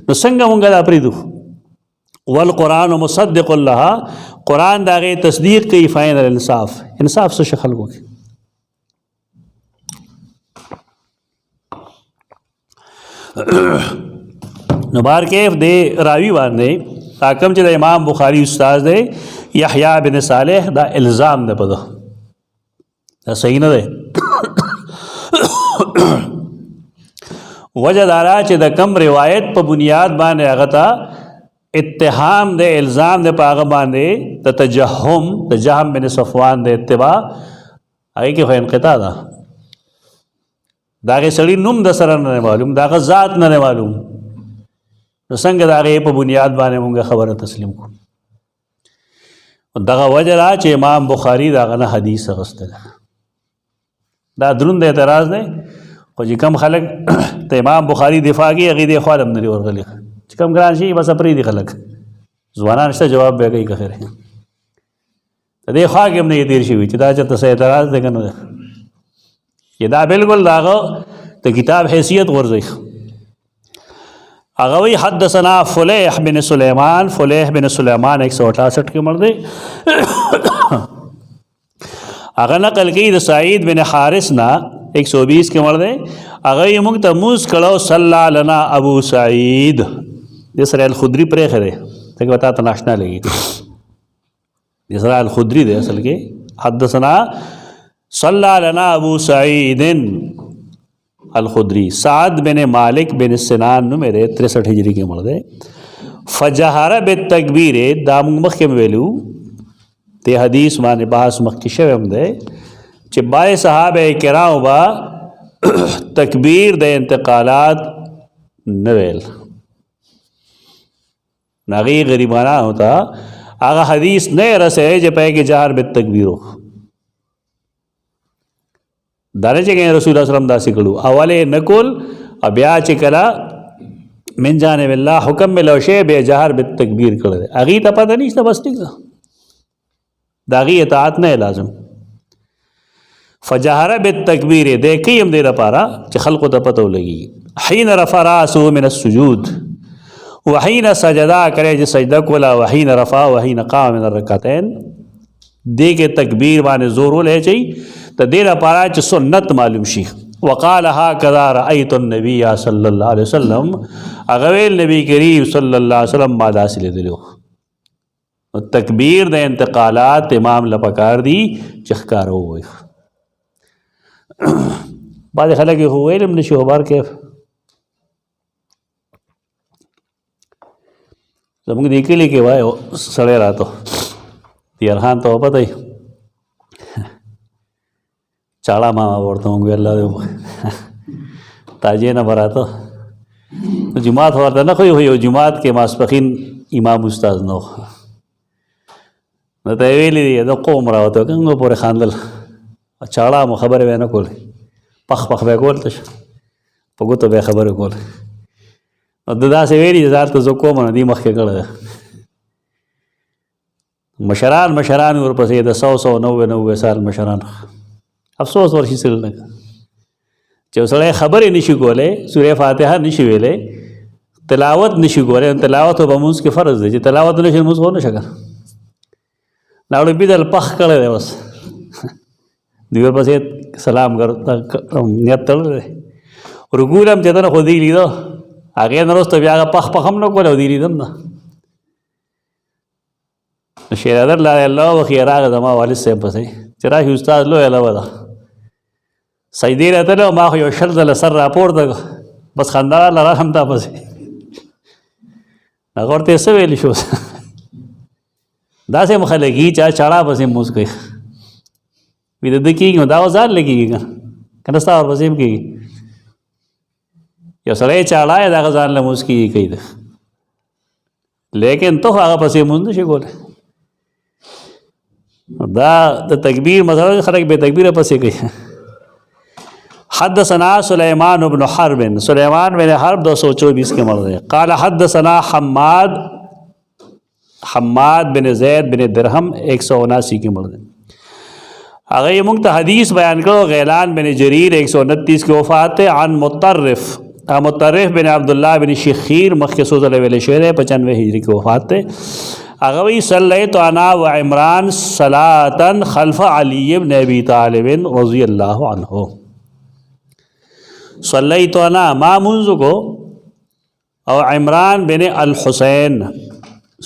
نو څنګه مونږ دا پرېږدو؟ والقرآن مصدق لها، قرآن دا غي تصدیق کوي فین الانصاف، انصاف څه شکل کوي. نو بار کیف دے راوی باندې حاکم چې د امام بخاری استاد دی یحیی بن صالح دا الزام ده په ده دا صحیح نه ده. وجه دارا چې د کم روایت په بنیاد باندې هغه ته اتهام ده الزام ده په هغه باندې د تجهم د جهم بن صفوان د اتباع هغه کې خو انقطاع ده. داغه سړی نوم د سره نه معلوم، داغه ذات نه معلوم، نو څنګه داغه په بنیاد باندې موږ خبره تسلیم کو. دغه وجه را چې امام بخاری داغه نه حدیث غسته دا دروند اعتراض دی. خو چې کم خلک ته امام بخاری دفاع کوي هغه دی خالم نه ورغلي، چې کم ګران شي بس پرې دي خلک ځوانان شته جواب به کوي که خیر ته دې خوا کې هم نه تیر شي چې دا چې تاسو اعتراض دی کنه چې دا بالکل داغه ته کتاب حیثیت ورځي. هغه وی حدثنا فلیح بن سلیمان، فلیح بن سلیمان 168 کې مړ دی. هغه نقل کوي د سعید بن حارث نه 120 کې مړ دی. هغه یې موږ ته موس کړو صلی لنا ابو سعید د سره الخدری پرې خره ته وتا ته ناشنا لګي د سره الخدری دی اصل کې. حدثنا صلی لنا ابو سعید الخدری سعد بن مالک بن سنان نو میرے 63 ہجری کے مړ دی. فجهر بالتکبیر دا موږ مخکې ویلو ته حدیث باندې بحث مخکې شوی هم دی چې بای صحابه کرام با تکبیر د انتقالات نه ویل ناغي غریبانه ہوتا هغه حدیث نه رسې چې پای کې جهر بالتکبیر دانه چې رسول الله صلی الله علیه وسلم داسې کړو اوله نقول بیا چې کلا من جانب الله حکم ملو شی به جهر بالتکبیر کړل اغي ته پته نشته بس ټیک داغي اطاعت نه لازم. فجهر بالتکبیر دې کیم دې لپاره چې خلقو ته پته ولګي. حين رفع راسه من السجود وحين سجدا کرے چې سجده کولا وحين رفع وحين قام من الركعتين دې کې تکبیر باندې زور ولې چي ته دې لپاره چې سنت معلوم شي. وقال هكذا رايت النبي صلى الله عليه وسلم اغویل نبی کریم صلی الله علیه وسلم ما داسې لیدلو. تکبیر د انتقالات امام لپکار دی چې ښکارو وي. بعض خلک خو ویلم نشي خبر کیف زموږ د کلي کې وای سړی راته تیرخان ته پته وي چاړه ماما ورته موږ الله دې تاجې نه براته جماعت ورته نه خو یو جماعت کې ماسپخین امام استاد نو نو ته ویلي دي د قوم راوته څنګه پورې خاندل چاړه مو خبرې ونه کول پخ به کول ته په ګوتو به خبرې کول نو داسې ویلي ځار ته زه کوم نه دي مخکې کړه مشران ورپسې د 190 سال مشران افسوس ورشي سره نه چې سړی خبرې نشي کولای سورې فاتحه نشي ویلې تلاوت نشي کولای تلاوت په موږ کې فرض دی چې تلاوت نشي موږ نه شګه ناوړ بدل پخ کړه دی بس دیور پسې سلام کړ نیت تړل رګولم چې دا خو دی لیدو هغه نه وروسته بیا پخ هم نه کول دی لیدم نه شهردار لا الله وخيرا زما والد صاحب پسې چې راهي استاد لو علاوه ده سیدی راته ما خو یو شل زله سر راپور ده بس خندار لاره هم تا پسې هغه ورته څه ویل شو داسې مخلګي چا چاړه پسې موس کوي وې د کېږي دا وزار لګيږي کنه ستا ور پسې کېږي یو سړی چاړه دا غزان له موس کېږي کوي لیکن ته هغه پسې مونږ نشي کولای دا د تکبیر مسله خلک به تکبیر پسې کوي. حدثنا سليمان بن حرب سليمان بن حرب 224 کے مر رہے. قال حدثنا حماد بن زید بن درہم 179 کے مر رہے. هغه موږ ته حدیث بیان کړو غیلان بن جریر 129 کې وفات عن مطرف مطرف بن عبدالله بن شخیر مخکې څو ځله ویلی شوی دی 95 هجري کې وفات دی. هغه وایي صلیت انا و عمران صلاة خلف علی بن ابی طالب رضی اللہ عنہ. صلیت انا ما منذ کو او عمران بن الحسین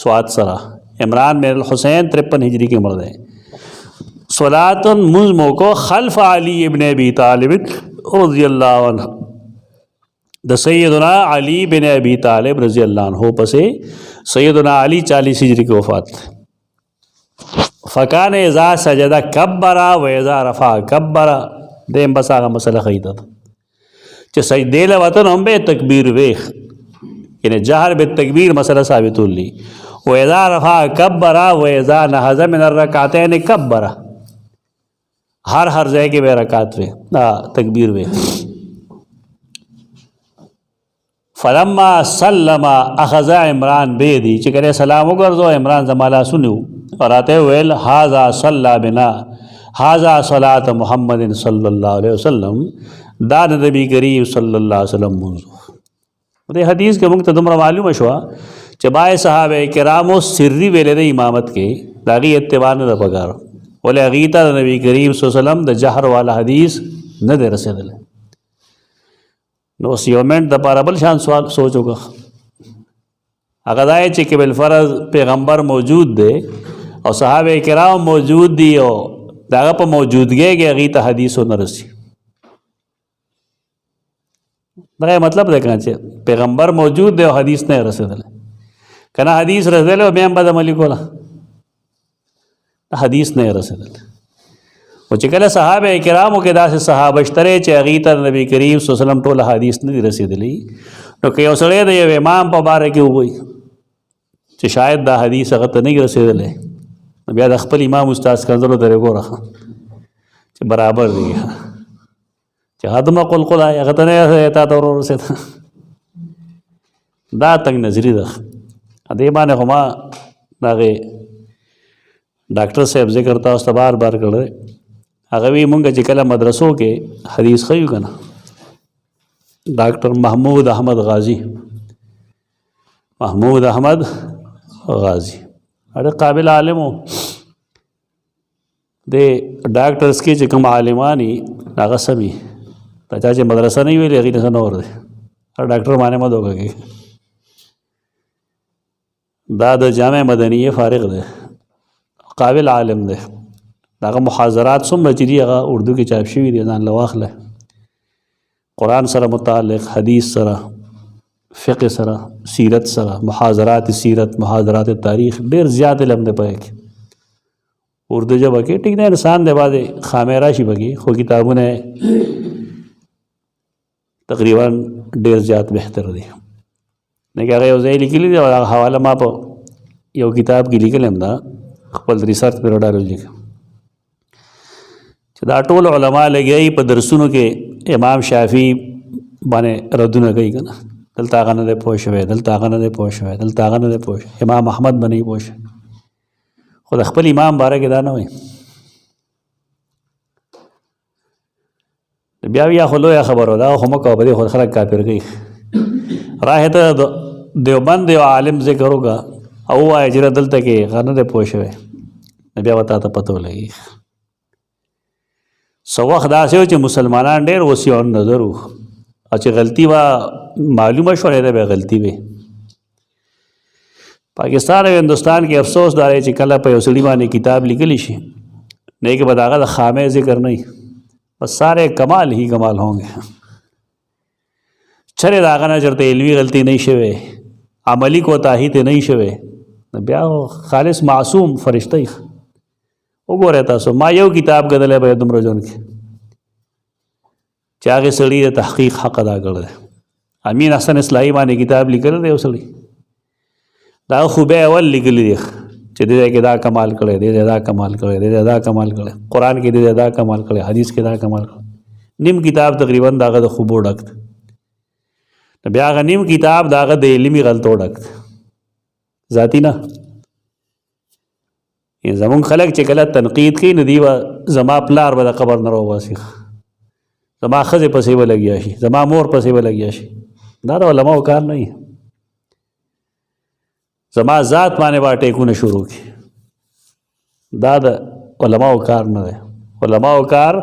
سواد سرا عمران بن الحسین 53 ہجری کے مرد ہے. صلاة منذ کو خلف علی بن ابی طالب رضی اللہ عنہ د سیدنا علی بن ابی طالب رضی اللہ عنہ پسے سیدنا علی 40 ہجری کی وفات. فکان اذا سجد کبر و اذا رفع کبر. دیم بس آغا مسئلہ خیدہ تھا چه سجدے لوطن ہم بے تکبیر ویخ یعنی جہر بے تکبیر مسئلہ ثابت لی. و اذا رفع کبر و اذا نہز من الرکعتین کبر. ہر ځای کې به رکعت وی تکبیر وی. فلما سلم اخذ عمران بیدی چې کله سلام وګرځو عمران زمالا سنو وراته ویل هذا صلى بنا هذا صلاة محمد صلی الله علیه وسلم. دا نبی کریم صلی الله علیه وسلم منځو. دې حدیث کې موږ ته دومره معلومه شوه چې بای صحابه کرامو سری ویلې د امامت کې داغي اتباع نه پکار ولې هغې ته د نبی کریم صلی الله علیه وسلم د جهر والا حدیث نه دی رسېدلی. نو اوس یو منټ دپاره بل شان سوال سوچ وکړه. هغه دا چې کې بالفرض پیغمبر موجود دی او صحابه کرام موجود دي او د هغه په موجودګۍ کې هغې ته حدیث ونه رسي. دا مطلب دی که نه چې پیغمبر موجود دی او حدیث نه رسېدلی. که نه حدیث رسېدلی او بیا هم بد عملي کوله حدیث نه رسېدل. او چې کله صحابه کرامو کې داسې صحابه شته چې هغې ته نبی کریم صلی الله علیه وسلم ټول حدیث نه دي رسېدلی نو که یو سړی د یو امام په باره کې ووایي چې شاید دا حدیث هغه ته نه رسېدلی نو بیا د خپل امام استاد کنځلو درې ګوره چې برابر دی چې هدمه قلقل هغه ته نه تا ته ورسېده. دا تنګ نظري ده. دې باندې خو ما دغې ډاکټر صاحب ذکر تاسو ته بار بار کړی هغه وی مونږ چې کله مدرسو کې حدیث ښیو که نه ډاکټر محمود احمد غازی ډېر قابل عالم و. د ډاکټرس کې چې کوم عالمان وي هغه سمي دا چا چې مدرسه نه ویلې هغې ته څه نه ور دی ډاکټر باندې مه دوکه کوي. دا د جامع مدنیه فارغ دی قابل عالم دی. داغه محاضرات څومره چې دي هغه اردو کې چاپ شوي دي ځان له واخله. قرآن سره متعلق حدیث سره فقه سره سیرت سره محاضرات سیرت محاضرات تاریخ ډېر زیات علم دی پکې اردو ژبه کې. ټیک دی انسان دی باندې خامې راشي پکې خو کتابونه تقریبا ډېر زیات بهتر دي. لکه هغه یو ځای لیکلي دی او هغه حواله ما په یو کتاب کې لیکلی هم ده خپل ریسرچ پیروډالوجي چې دا ټول علما لګیایي په درسونو کې امام شافعي باندې ردونه کوي که نه دلته هغه نه دی پوه شوی دلته هغه نه دی پوه شوی دلته هغه نه دی پوه شوی. امام احمد به نه وي پوه شوی خو د خپل امام باره کې دا نه وایي. بیا بیا خو لویه خبره ده خو مه کوه په دې خو خلک کافر کوي. راهې ته دیوبند یو عالم ذکر وکړه او ووایه چې دلته کې هغه نه دی پوه شوی بیا به تا ته پته ولګي. څه وخت داسې و چې مسلمانان ډېر وسیع النظر وو او چې غلطي به معلومه شوه ده به غلطي وي. پاکستان او هندوستان کې افسوس دا دی چې کله په یو سړي باندې کتاب لیکلی شي نه کې به د هغه د خامې ذکر نه وي بس سارے کمال ہی کمال ہوں گے. چرې د هغه نه چېرته علمي غلطي نه شوی عملي کوتاهي ته نه شوی بیا خالص معصوم فرشته یې. وګورئ تاسو ما یو کتاب کتلی به دومره ژوند کې چې هغې سړي د تحقیق حق ادا کړی دی. امین حسن اصلاحي باندې کتاب لیکلی دی یو سړي دا خو بیا اول لیکلی دی چې دې ځای کې دا کمال کړی دې ځای دا کمال کړی دې ځای دا کمال کړی قرآن کې دې ځای دا کمال کړی حدیث کې دا کمال کړی. نیم کتاب تقریبا د هغه د خوبو ډک دی. بیا هغه نیم کتاب د هغه د علمي غلطو ډک دی ذاتي نه. زمونږ خلک چې کله تنقید کوي نو دوی به زما پلار به د قبر نه راوباسي زما ښځې پسې به لګیا شي زما مور پسې به لګیا شي دا د علماو کار نه وي. زما ذات باندې به ټیکونه شروع کړي، دا د علماو کار نه دی. علماو کار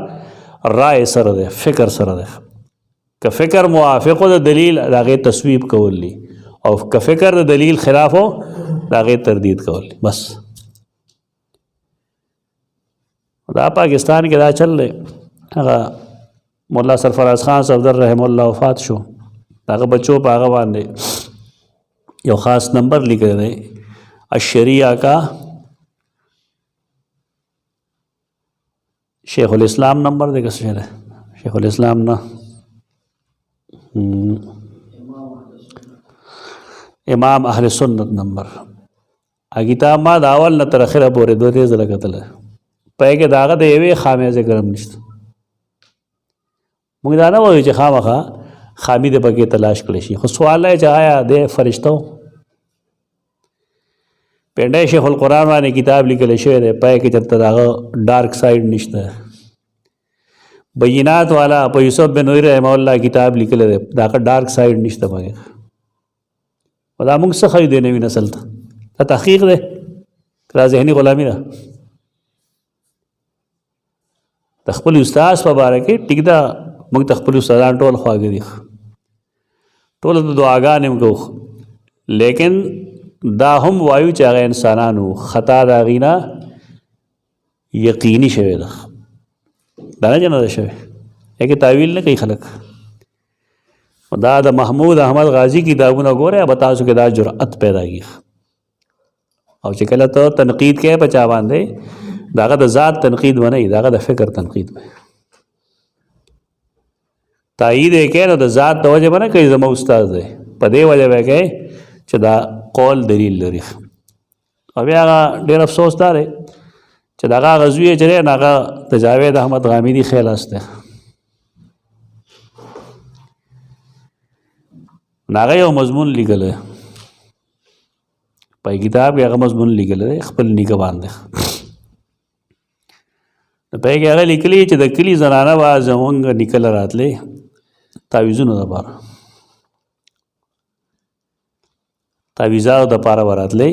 رائے سره دی، فکر سره دی. که فکر موافقو د دلیل د هغې تصویب کول دي، او که فکر د دلیل خلافو د هغې تردید کول دي. بس دا پاکستان کې دا چل دی. هغه مولا سرفراز خان صفدر رحم الله وفات شو، هغه بچو په هغه باندې یو خاص نمبر لیکلی دی، الشریعہ کا شیخ الاسلام نمبر دی. کس شعر ہے شیخ الاسلام نه امام اهل سنت نمبر. کتاب ما د اول نه تر اخره پورې 2-3 ځله کتلی، پای کې د هغه د یوې خامې ذکر هم نشته. موږ دا نه وایو چې خامخا خامي دې پکې تلاش کړی شي، خو سوال دی چې آیا د فرشته و؟ پنډی شیخ القرآن باندې کتاب لیکلی شوی دی، پای کې چېرته د هغه ډارک سایډ نشته. بینات والا په یوسف بن نوری رحمه الله کتاب لیکلی دی، د هغه ډارک سایډ نشته پکې. او دا موږ څه ښیو دی نوي نسل ته؟ دا تحقیق دی که دا ذهني غلامي ده؟ د خپل استاد په باره کې ټیک ده، موږ ته خپل استادان ټول خواږه دي، ټول ته دعاګانې هم کوو، لیکن دا هم وایو چې هغه انسانانو خطا د هغې نه یقیني شوې ده، دا نه چې نه ده شوې، هغې تاویل نه کوي خلک. دا د محمود احمد غازي کتابونه ګورئ، به تاسو کې دا جرأت پیدا کېږي. او چې کله ته تنقید کوې په چا باندې، د هغه د ذات تنقید به نه وي، د هغه د فکر تنقید به تایید یې کوې، نو د ذات د وجې به نه کوي زما استاد دی، په دې وجه به کوې چې دا قول دلیل لري. او بیا هغه ډېر افسوس دا دی چې د هغه هغه زوی یې چې دی نو هغه د جاوید احمد غامدي خیلاس دی، نو هغه یو مضمون لیکلی په کتاب کې، هغه مضمون لیکلی دی خپل نیکه باندې. نو په کې هغه لیکلي چې د کلي زنانه به زمونږ نیکه له راتلې تعویضونو دپاره، تعویضاتو دپاره به راتلې،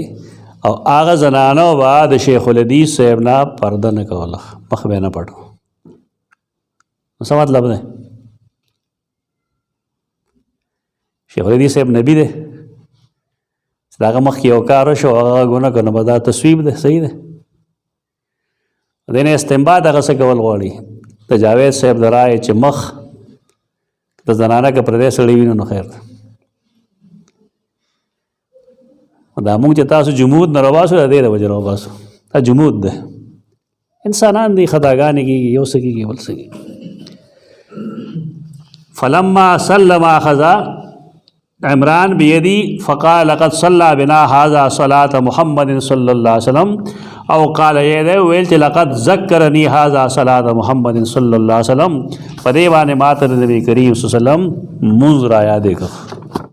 او هغه زنانو به د شیخ الحدیث صاحب نه پرده نه کوله، مخ به یې نه پټو. نو څه مطلب دی؟ شیخ الحدیث صاحب نبی دی، چې د هغه مخکې یو کار وشو هغه ګناه کړه، نو به دا تصویب دی، صحیح دی. د نه استنباط هغه څه کول غواړي د جاوید صاحب د رایې چې مخ د زنانه که پردی سړی وي نو خیر ده. دا موږ چې تاسو جمود نه راباسو د دې د وجې راباسو، دا جمود ده. انسانان دي خطاګانې کېږي، یو څه کېږي بل څه کېږي. فلما سلم اخذ عمران بیدی فقال لقد صلى بنا هذا صلاة محمد صلی اللہ علیہ وسلم، او قال یہ دے ویل چې لقد ذکرنی هذا صلاة محمد صلی اللہ علیہ وسلم، په دې باندې ماته نبی کریم صلی اللہ علیہ وسلم منځ را یادې کړ.